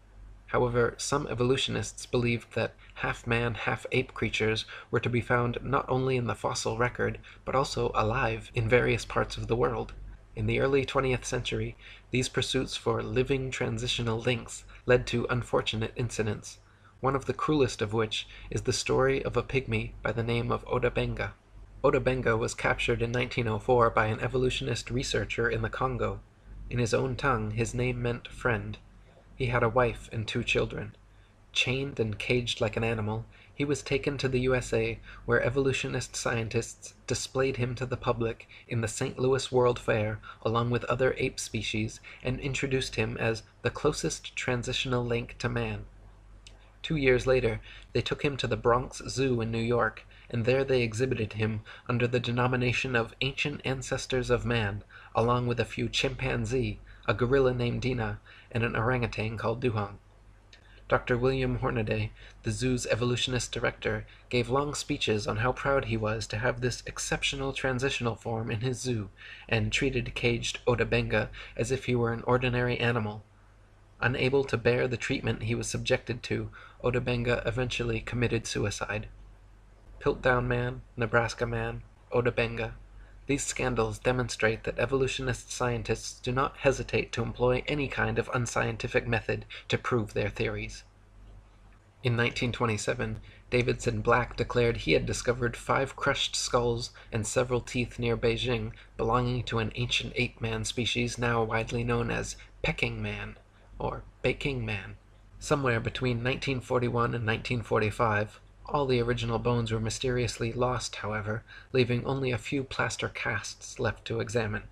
However, some evolutionists believed that half-man, half-ape creatures were to be found not only in the fossil record, but also alive in various parts of the world. In the early 20th century, these pursuits for living transitional links led to unfortunate incidents, one of the cruelest of which is the story of a pygmy by the name of Odabenga. Odabenga was captured in 1904 by an evolutionist researcher in the Congo. In his own tongue, his name meant friend. He had a wife and 2 children. Chained and caged like an animal, he was taken to the USA, where evolutionist scientists displayed him to the public in the St. Louis World Fair along with other ape species and introduced him as the closest transitional link to man. 2 years later, they took him to the Bronx Zoo in New York, and there they exhibited him under the denomination of Ancient Ancestors of Man, along with a few chimpanzee, a gorilla named Dina, and an orangutan called Duhong. Dr. William Hornaday, the zoo's evolutionist director, gave long speeches on how proud he was to have this exceptional transitional form in his zoo, and treated caged Otabenga as if he were an ordinary animal. Unable to bear the treatment he was subjected to, Otabenga eventually committed suicide. Piltdown Man, Nebraska Man, Otabenga. These scandals demonstrate that evolutionist scientists do not hesitate to employ any kind of unscientific method to prove their theories. In 1927, Davidson Black declared he had discovered 5 crushed skulls and several teeth near Beijing belonging to an ancient ape-man species now widely known as Peking Man, or Peking Man. Somewhere between 1941 and 1945, all the original bones were mysteriously lost, however, leaving only a few plaster casts left to examine.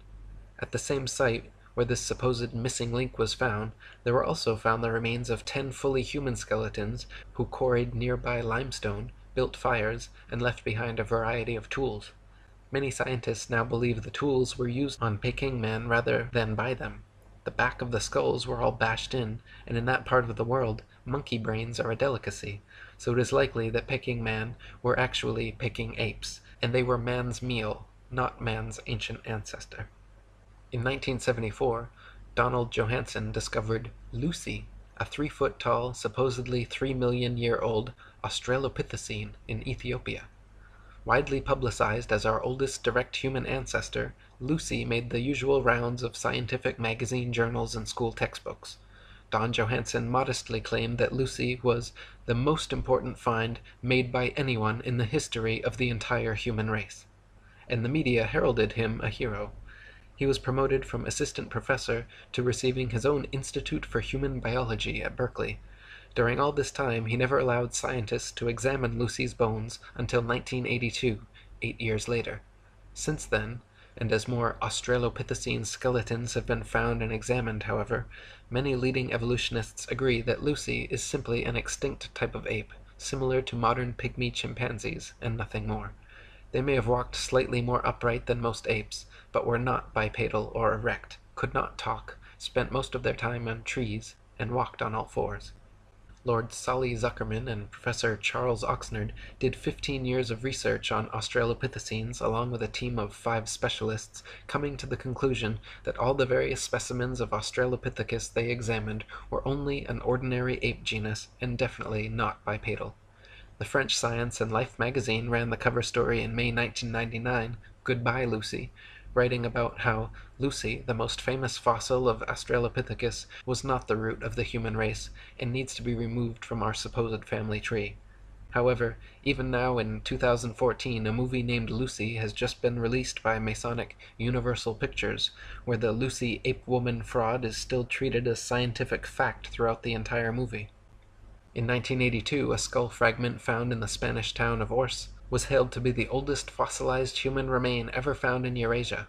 At the same site where this supposed missing link was found, there were also found the remains of 10 fully human skeletons who quarried nearby limestone, built fires, and left behind a variety of tools. Many scientists now believe the tools were used on Peking Man rather than by them. The back of the skulls were all bashed in, and in that part of the world, monkey brains are a delicacy, so it is likely that Peking Man were actually Peking apes, and they were man's meal, not man's ancient ancestor. In 1974, Donald Johanson discovered Lucy, a 3-foot-tall, supposedly 3 million-year-old Australopithecine in Ethiopia. Widely publicized as our oldest direct human ancestor, Lucy made the usual rounds of scientific magazine journals and school textbooks. Don Johanson modestly claimed that Lucy was the most important find made by anyone in the history of the entire human race, and the media heralded him a hero. He was promoted from assistant professor to receiving his own Institute for Human Biology at Berkeley. During all this time, he never allowed scientists to examine Lucy's bones until 1982, 8 years later. Since then, and as more Australopithecine skeletons have been found and examined, however, many leading evolutionists agree that Lucy is simply an extinct type of ape, similar to modern pygmy chimpanzees, and nothing more. They may have walked slightly more upright than most apes, but were not bipedal or erect, could not talk, spent most of their time on trees, and walked on all fours. Lord Solly Zuckerman and Professor Charles Oxnard did 15 years of research on Australopithecines along with a team of 5 specialists, coming to the conclusion that all the various specimens of Australopithecus they examined were only an ordinary ape genus and definitely not bipedal. The French Science and Life magazine ran the cover story in May 1999, Goodbye Lucy, writing about how Lucy, the most famous fossil of Australopithecus, was not the root of the human race and needs to be removed from our supposed family tree. However, even now in 2014, a movie named Lucy has just been released by Masonic Universal Pictures, where the Lucy ape-woman fraud is still treated as scientific fact throughout the entire movie. In 1982, a skull fragment found in the Spanish town of Ors was hailed to be the oldest fossilized human remain ever found in Eurasia.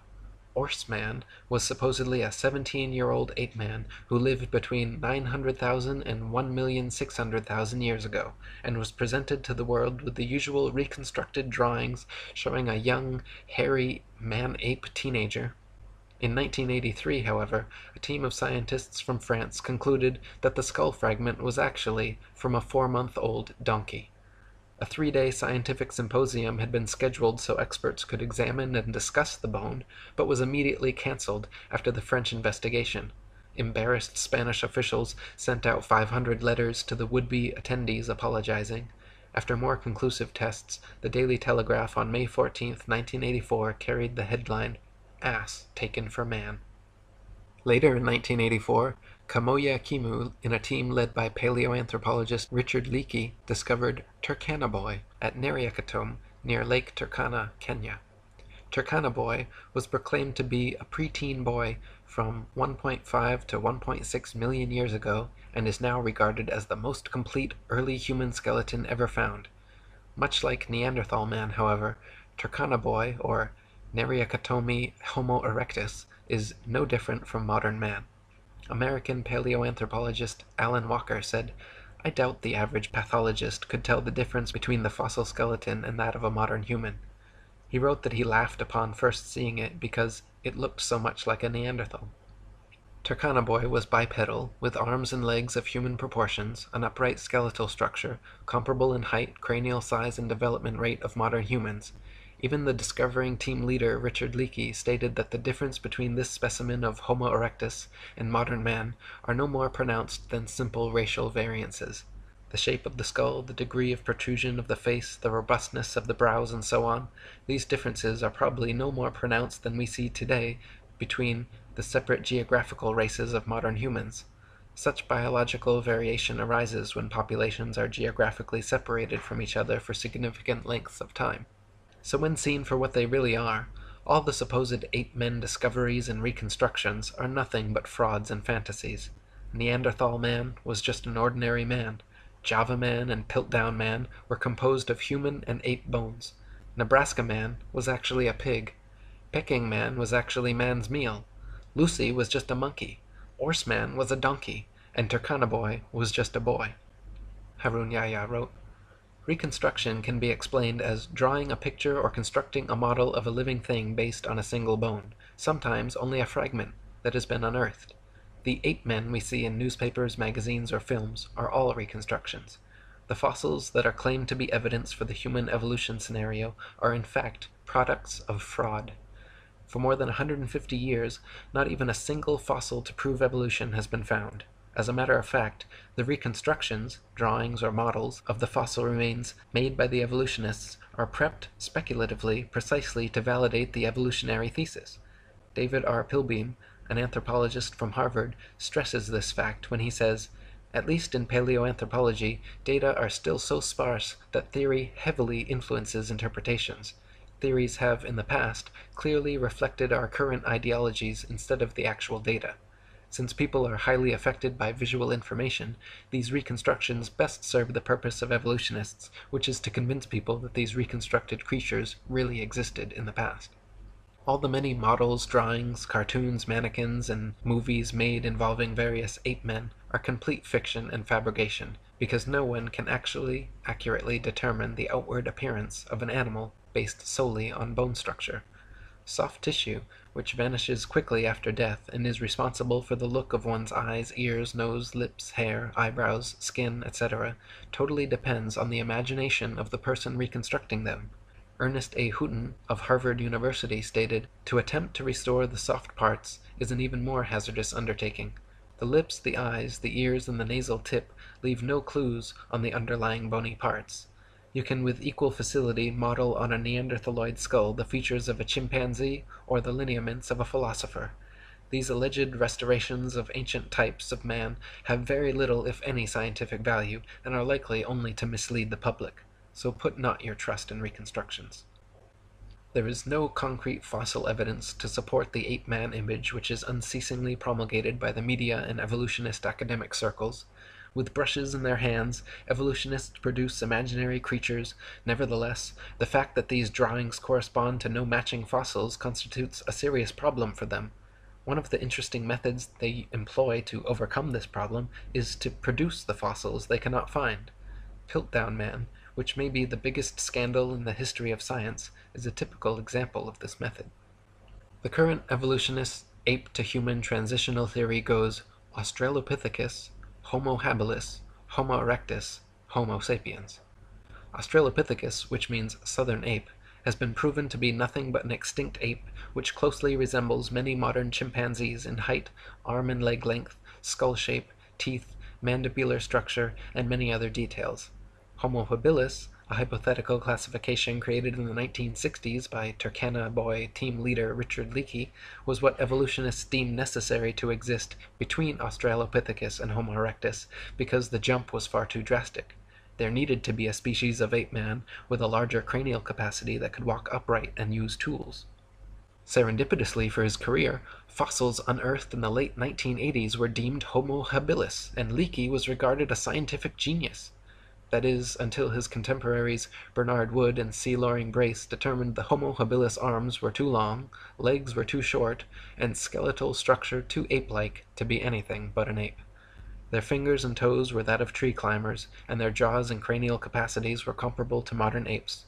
Ors Man was supposedly a 17-year-old ape-man who lived between 900,000 and 1,600,000 years ago, and was presented to the world with the usual reconstructed drawings showing a young, hairy man-ape teenager. In 1983, however, a team of scientists from France concluded that the skull fragment was actually from a 4-month-old donkey. A 3-day scientific symposium had been scheduled so experts could examine and discuss the bone, but was immediately cancelled after the French investigation. Embarrassed Spanish officials sent out 500 letters to the would-be attendees apologizing. After more conclusive tests, the Daily Telegraph on May 14, 1984 carried the headline, "Ass Taken for Man." Later in 1984, Kamoya Kimu, in a team led by paleoanthropologist Richard Leakey, discovered Turkana Boy at Neriakatom near Lake Turkana, Kenya. Turkana Boy was proclaimed to be a preteen boy from 1.5 to 1.6 million years ago and is now regarded as the most complete early human skeleton ever found. Much like Neanderthal man, however, Turkana Boy, or Neriakatomi Homo erectus, is no different from modern man. American paleoanthropologist Alan Walker said, "I doubt the average pathologist could tell the difference between the fossil skeleton and that of a modern human." He wrote that he laughed upon first seeing it because it looked so much like a Neanderthal. Turkana Boy was bipedal, with arms and legs of human proportions, an upright skeletal structure, comparable in height, cranial size, and development rate of modern humans. Even the discovering team leader Richard Leakey stated that the difference between this specimen of Homo erectus and modern man are no more pronounced than simple racial variances. The shape of the skull, the degree of protrusion of the face, the robustness of the brows, and so on, these differences are probably no more pronounced than we see today between the separate geographical races of modern humans. Such biological variation arises when populations are geographically separated from each other for significant lengths of time. So when seen for what they really are, all the supposed ape-men discoveries and reconstructions are nothing but frauds and fantasies. Neanderthal man was just an ordinary man. Java man and Piltdown man were composed of human and ape bones. Nebraska man was actually a pig. Peking man was actually man's meal. Lucy was just a monkey. Orse man was a donkey. And Turkana Boy was just a boy. Harun Yahya wrote, Reconstruction can be explained as drawing a picture or constructing a model of a living thing based on a single bone, sometimes only a fragment that has been unearthed. The ape-men we see in newspapers, magazines, or films are all reconstructions. The fossils that are claimed to be evidence for the human evolution scenario are in fact products of fraud. For more than 150 years, not even a single fossil to prove evolution has been found. As a matter of fact, the reconstructions, drawings or models, of the fossil remains made by the evolutionists are prepped speculatively precisely to validate the evolutionary thesis. David R. Pilbeam, an anthropologist from Harvard, stresses this fact when he says, "At least in paleoanthropology, data are still so sparse that theory heavily influences interpretations. Theories have, in the past, clearly reflected our current ideologies instead of the actual data. Since people are highly affected by visual information, these reconstructions best serve the purpose of evolutionists, which is to convince people that these reconstructed creatures really existed in the past." All the many models, drawings, cartoons, mannequins, and movies made involving various ape-men are complete fiction and fabrication, because no one can actually accurately determine the outward appearance of an animal based solely on bone structure. Soft tissue, which vanishes quickly after death and is responsible for the look of one's eyes, ears, nose, lips, hair, eyebrows, skin, etc., totally depends on the imagination of the person reconstructing them. Ernest A. Houghton of Harvard University stated, "To attempt to restore the soft parts is an even more hazardous undertaking. The lips, the eyes, the ears, and the nasal tip leave no clues on the underlying bony parts. You can with equal facility model on a Neanderthaloid skull the features of a chimpanzee or the lineaments of a philosopher. These alleged restorations of ancient types of man have very little if any scientific value, and are likely only to mislead the public. So put not your trust in reconstructions." There is no concrete fossil evidence to support the ape-man image which is unceasingly promulgated by the media and evolutionist academic circles. With brushes in their hands, evolutionists produce imaginary creatures. Nevertheless, the fact that these drawings correspond to no matching fossils constitutes a serious problem for them. One of the interesting methods they employ to overcome this problem is to produce the fossils they cannot find. Piltdown Man, which may be the biggest scandal in the history of science, is a typical example of this method. The current evolutionist ape-to-human transitional theory goes Australopithecus, Homo habilis, Homo erectus, Homo sapiens. Australopithecus, which means southern ape, has been proven to be nothing but an extinct ape which closely resembles many modern chimpanzees in height, arm and leg length, skull shape, teeth, mandibular structure, and many other details. Homo habilis, a hypothetical classification created in the 1960s by Turkana Boy team leader Richard Leakey, was what evolutionists deemed necessary to exist between Australopithecus and Homo erectus because the jump was far too drastic. There needed to be a species of ape-man with a larger cranial capacity that could walk upright and use tools. Serendipitously for his career, fossils unearthed in the late 1980s were deemed Homo habilis, and Leakey was regarded a scientific genius. That is, until his contemporaries Bernard Wood and C. Loring Brace determined the Homo habilis arms were too long, legs were too short, and skeletal structure too ape-like to be anything but an ape. Their fingers and toes were that of tree climbers, and their jaws and cranial capacities were comparable to modern apes.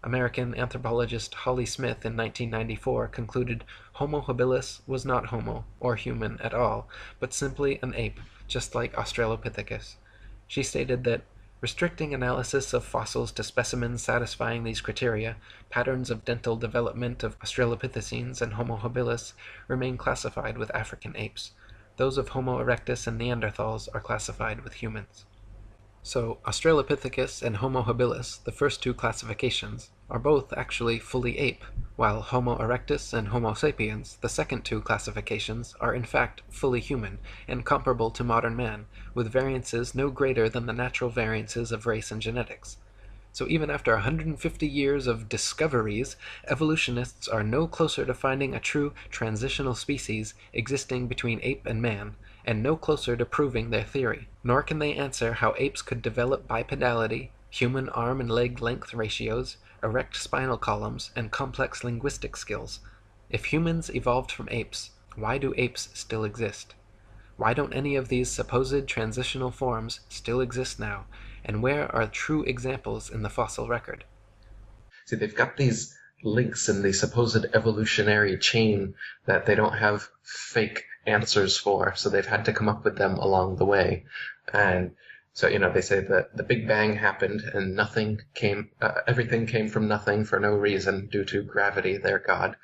American anthropologist Holly Smith in 1994 concluded Homo habilis was not homo, or human at all, but simply an ape, just like Australopithecus. She stated that restricting analysis of fossils to specimens satisfying these criteria, patterns of dental development of Australopithecines and Homo habilis remain classified with African apes. Those of Homo erectus and Neanderthals are classified with humans. So Australopithecus and Homo habilis, the first two classifications, are both actually fully ape, while Homo erectus and Homo sapiens, the second two classifications, are in fact fully human and comparable to modern man, with variances no greater than the natural variances of race and genetics. So even after 150 years of discoveries, evolutionists are no closer to finding a true transitional species existing between ape and man, and no closer to proving their theory. Nor can they answer how apes could develop bipedality, human arm and leg length ratios, erect spinal columns, and complex linguistic skills. If humans evolved from apes, why do apes still exist? Why don't any of these supposed transitional forms still exist now, and where are true examples in the fossil record? See, they've got these links in the supposed evolutionary chain that they don't have fake answers for, so they've had to come up with them along the way. And so, they say that the Big Bang happened and everything came from nothing for no reason due to gravity, their God.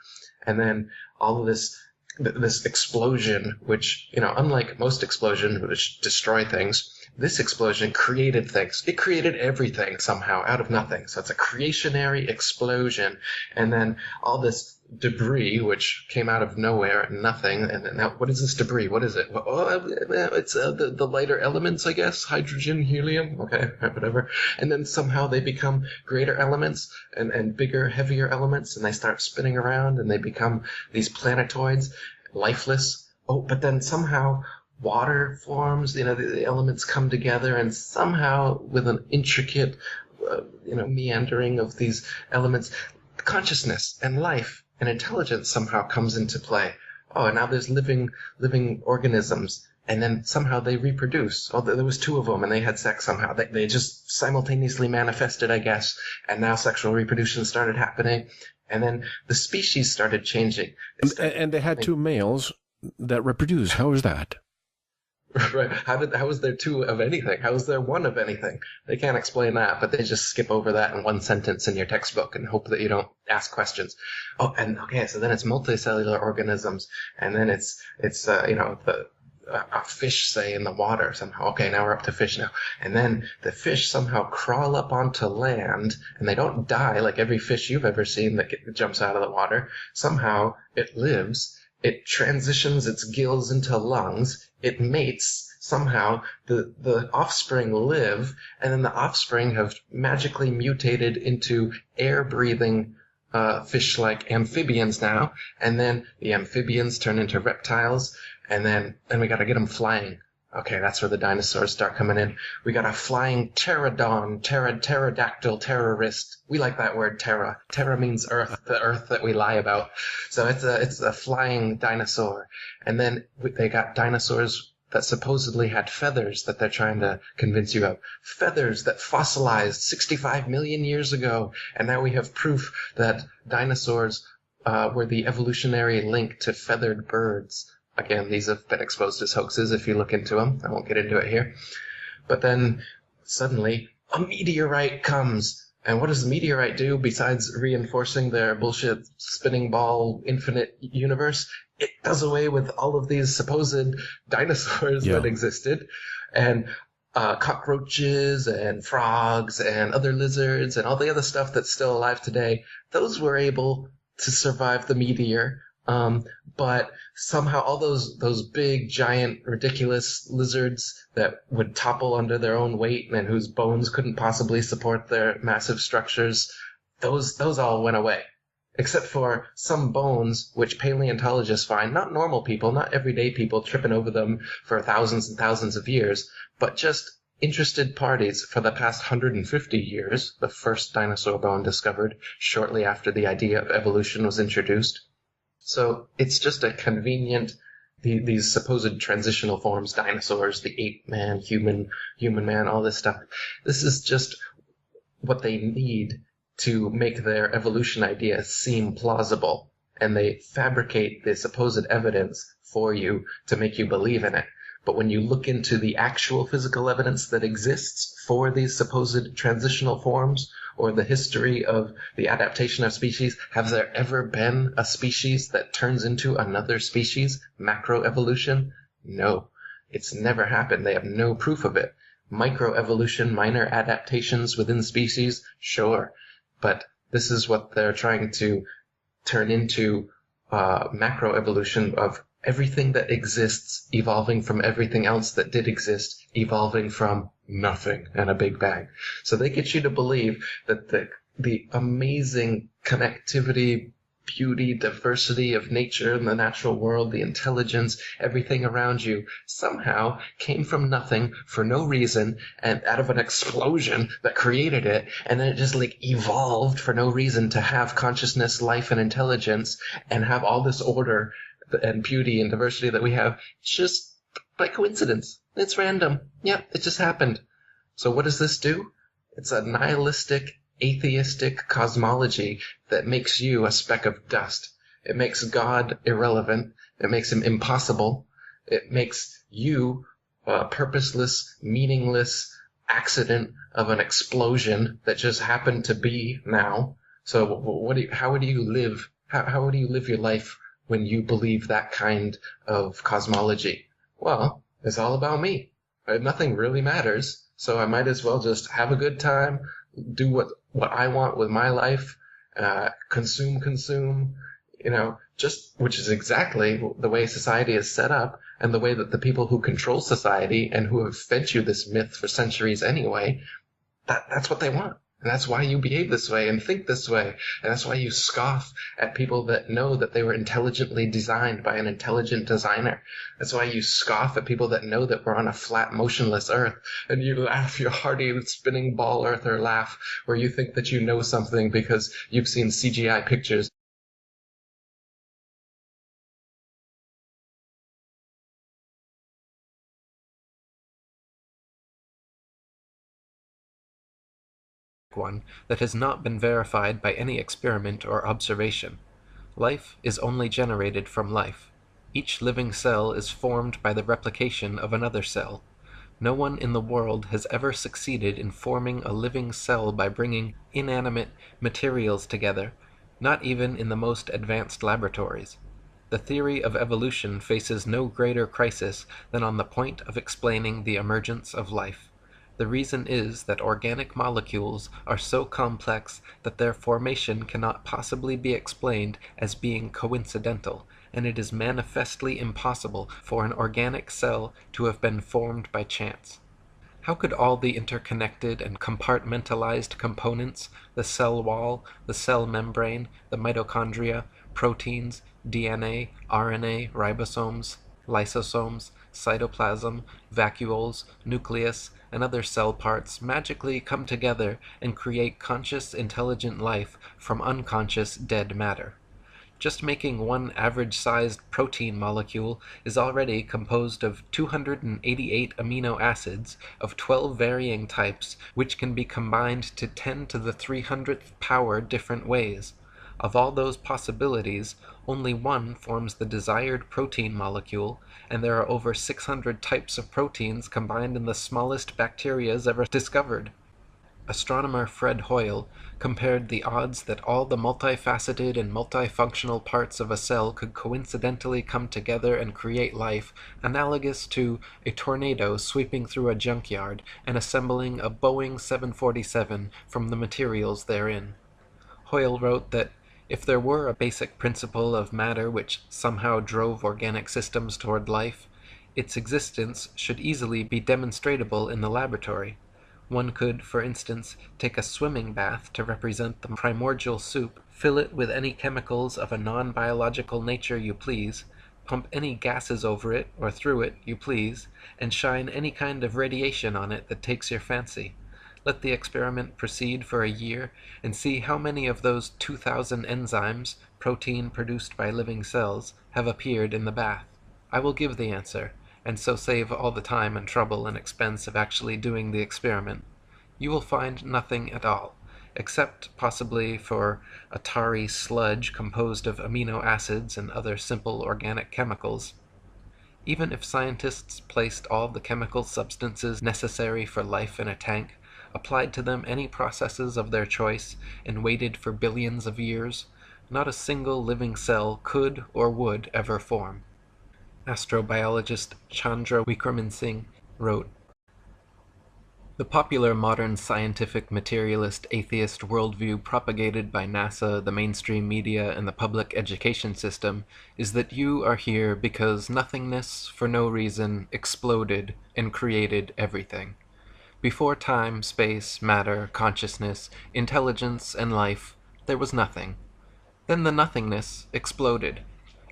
And then all of this explosion, which, unlike most explosions which destroy things, this explosion created things. It created everything somehow out of nothing. So it's a creationary explosion. And then all this debris, which came out of nowhere, nothing. And now, what is this debris? What is it? It's the lighter elements, I guess. Hydrogen, helium. Okay, whatever. And then somehow they become greater elements and bigger, heavier elements. And they start spinning around and they become these planetoids, lifeless. Oh, but then somehow water forms, the elements come together, and somehow with an intricate, meandering of these elements, consciousness and life and intelligence somehow comes into play. Oh, and now there's living organisms, and then somehow they reproduce. Oh, there was two of them, and they had sex somehow. They just simultaneously manifested, I guess, and now sexual reproduction started happening, and then the species started changing. And they had two males that reproduce. How is that? Right. How is there two of anything? How is there one of anything? They can't explain that, but they just skip over that in one sentence in your textbook and hope that you don't ask questions. Oh, and okay, so then it's multicellular organisms, and then it's a fish, say, in the water somehow. Okay, now we're up to fish now. And then the fish somehow crawl up onto land, and they don't die like every fish you've ever seen that jumps out of the water. Somehow it lives. It transitions its gills into lungs. It mates. Somehow the offspring live, and then the offspring have magically mutated into air-breathing fish-like amphibians now. And then the amphibians turn into reptiles, and then we got to get them flying. Okay, that's where the dinosaurs start coming in. We got a flying pterodon, pterodactyl, terrorist. We like that word, terra. Terra means earth, the earth that we lie about. So it's a flying dinosaur. And then they got dinosaurs that supposedly had feathers that they're trying to convince you of. Feathers that fossilized 65 million years ago. And now we have proof that dinosaurs were the evolutionary link to feathered birds. Again, these have been exposed as hoaxes if you look into them. I won't get into it here. But then suddenly a meteorite comes. And what does the meteorite do besides reinforcing their bullshit spinning ball infinite universe? It does away with all of these supposed dinosaurs that existed. And cockroaches and frogs and other lizards and all the other stuff that's still alive today, those were able to survive the meteor. But somehow all those big, giant, ridiculous lizards that would topple under their own weight and whose bones couldn't possibly support their massive structures, those all went away. Except for some bones which paleontologists find, not normal people, not everyday people tripping over them for thousands and thousands of years, but just interested parties for the past 150 years, the first dinosaur bone discovered shortly after the idea of evolution was introduced. So it's just a convenient, these supposed transitional forms, dinosaurs, the ape man, human man, all this stuff. This is just what they need to make their evolution idea seem plausible, and they fabricate the supposed evidence for you to make you believe in it. But when you look into the actual physical evidence that exists for these supposed transitional forms, or the history of the adaptation of species, has there ever been a species that turns into another species? Macroevolution? No. It's never happened. They have no proof of it. Microevolution, minor adaptations within species? Sure. But this is what they're trying to turn into macroevolution of everything that exists evolving from everything else that did exist, evolving from nothing and a big bang. So they get you to believe that the amazing connectivity, beauty, diversity of nature and the natural world, the intelligence, everything around you somehow came from nothing for no reason and out of an explosion that created it, and then it just like evolved for no reason to have consciousness, life, and intelligence and have all this order and beauty and diversity that we have just by coincidence. It's random. Yeah, it just happened. So what does this do? It's a nihilistic, atheistic cosmology that makes you a speck of dust. It makes God irrelevant. It makes him impossible. It makes you a purposeless, meaningless accident of an explosion that just happened to be now. So how do you live? How do you live your life when you believe that kind of cosmology? Well, it's all about me. Nothing really matters, so I might as well just have a good time, do what I want with my life, consume, which is exactly the way society is set up, and the way that the people who control society and who have fed you this myth for centuries anyway, that's what they want. And that's why you behave this way and think this way. And that's why you scoff at people that know that they were intelligently designed by an intelligent designer. That's why you scoff at people that know that we're on a flat, motionless earth. And you laugh your hearty spinning ball earther laugh where you think that you know something because you've seen CGI pictures. One that has not been verified by any experiment or observation. Life is only generated from life. Each living cell is formed by the replication of another cell. No one in the world has ever succeeded in forming a living cell by bringing inanimate materials together, not even in the most advanced laboratories. The theory of evolution faces no greater crisis than on the point of explaining the emergence of life. The reason is that organic molecules are so complex that their formation cannot possibly be explained as being coincidental, and it is manifestly impossible for an organic cell to have been formed by chance. How could all the interconnected and compartmentalized components, the cell wall, the cell membrane, the mitochondria, proteins, DNA, RNA, ribosomes, lysosomes, cytoplasm, vacuoles, nucleus, and other cell parts magically come together and create conscious, intelligent life from unconscious, dead matter? Just making one average-sized protein molecule is already composed of 288 amino acids of 12 varying types, which can be combined to 10 to the 300th power different ways. Of all those possibilities, only one forms the desired protein molecule, and there are over 600 types of proteins combined in the smallest bacterias ever discovered. Astronomer Fred Hoyle compared the odds that all the multifaceted and multifunctional parts of a cell could coincidentally come together and create life analogous to a tornado sweeping through a junkyard and assembling a Boeing 747 from the materials therein. Hoyle wrote that if there were a basic principle of matter which somehow drove organic systems toward life, its existence should easily be demonstrable in the laboratory. One could, for instance, take a swimming bath to represent the primordial soup, fill it with any chemicals of a non-biological nature you please, pump any gases over it or through it you please, and shine any kind of radiation on it that takes your fancy. Let the experiment proceed for a year, and see how many of those 2,000 enzymes, protein produced by living cells, have appeared in the bath. I will give the answer, and so save all the time and trouble and expense of actually doing the experiment. You will find nothing at all, except possibly for a tarry sludge composed of amino acids and other simple organic chemicals. Even if scientists placed all the chemical substances necessary for life in a tank, applied to them any processes of their choice, and waited for billions of years, not a single living cell could or would ever form. Astrobiologist Chandra Wickraman Singh wrote, "The popular modern scientific materialist atheist worldview propagated by NASA, the mainstream media, and the public education system is that you are here because nothingness, for no reason, exploded and created everything. Before time, space, matter, consciousness, intelligence, and life, there was nothing. Then the nothingness exploded.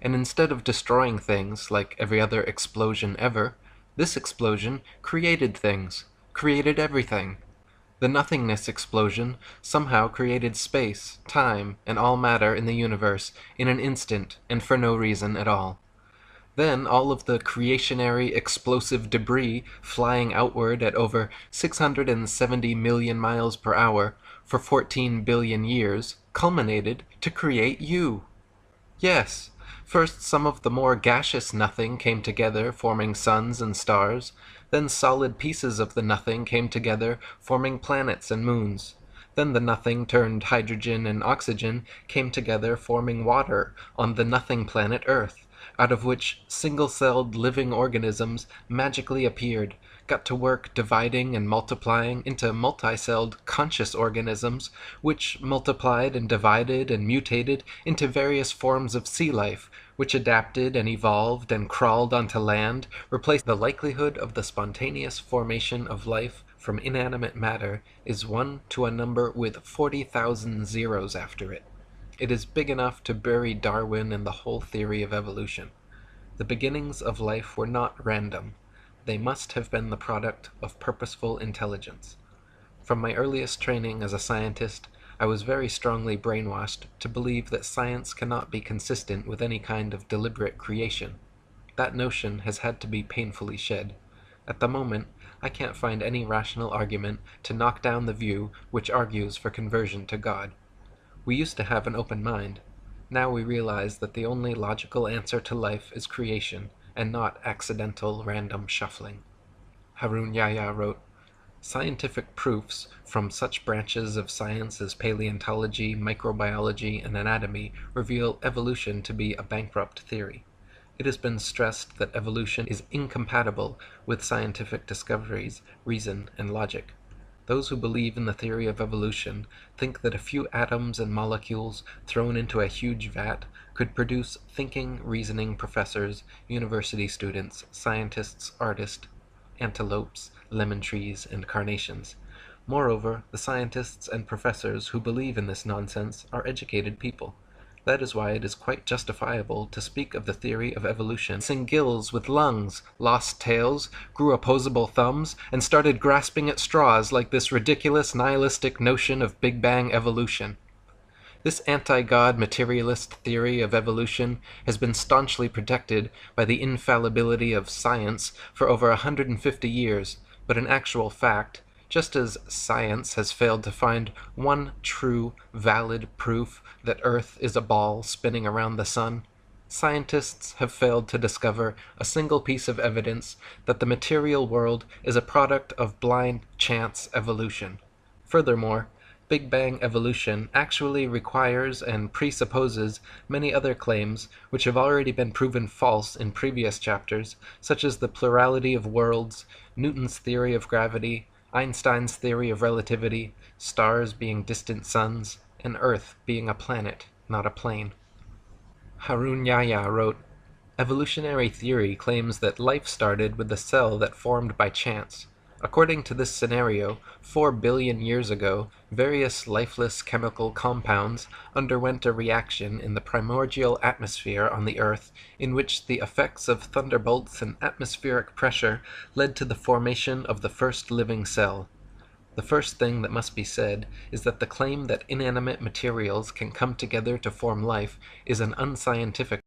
And instead of destroying things like every other explosion ever, this explosion created things, created everything. The nothingness explosion somehow created space, time, and all matter in the universe in an instant and for no reason at all. Then all of the creationary explosive debris flying outward at over 670 million miles per hour for 14 billion years culminated to create you. Yes, first some of the more gaseous nothing came together, forming suns and stars. Then solid pieces of the nothing came together, forming planets and moons. Then the nothing turned hydrogen and oxygen came together, forming water on the nothing planet Earth, out of which single-celled living organisms magically appeared, got to work dividing and multiplying into multi-celled conscious organisms, which multiplied and divided and mutated into various forms of sea life, which adapted and evolved and crawled onto land, replaced the likelihood of the spontaneous formation of life from inanimate matter is 1 to a number with 40,000 zeros after it. It is big enough to bury Darwin and the whole theory of evolution. The beginnings of life were not random. They must have been the product of purposeful intelligence. From my earliest training as a scientist, I was very strongly brainwashed to believe that science cannot be consistent with any kind of deliberate creation. That notion has had to be painfully shed. At the moment, I can't find any rational argument to knock down the view which argues for conversion to God. We used to have an open mind. Now we realize that the only logical answer to life is creation, and not accidental random shuffling." Harun Yahya wrote, "Scientific proofs from such branches of science as paleontology, microbiology, and anatomy reveal evolution to be a bankrupt theory. It has been stressed that evolution is incompatible with scientific discoveries, reason, and logic. Those who believe in the theory of evolution think that a few atoms and molecules thrown into a huge vat could produce thinking, reasoning professors, university students, scientists, artists, antelopes, lemon trees, and carnations. Moreover, the scientists and professors who believe in this nonsense are educated people. That is why it is quite justifiable to speak of the theory of evolution. Sing gills with lungs, lost tails, grew opposable thumbs, and started grasping at straws like this ridiculous nihilistic notion of Big Bang evolution. This anti-God materialist theory of evolution has been staunchly protected by the infallibility of science for over 150 years, but in actual fact, just as science has failed to find one true, valid proof that Earth is a ball spinning around the sun, scientists have failed to discover a single piece of evidence that the material world is a product of blind chance evolution. Furthermore, Big Bang evolution actually requires and presupposes many other claims which have already been proven false in previous chapters, such as the plurality of worlds, Newton's theory of gravity, Einstein's theory of relativity, stars being distant suns, and Earth being a planet, not a plane." Harun Yahya wrote, "Evolutionary theory claims that life started with the cell that formed by chance. According to this scenario, 4 billion years ago, various lifeless chemical compounds underwent a reaction in the primordial atmosphere on the Earth, in which the effects of thunderbolts and atmospheric pressure led to the formation of the first living cell. The first thing that must be said is that the claim that inanimate materials can come together to form life is an unscientific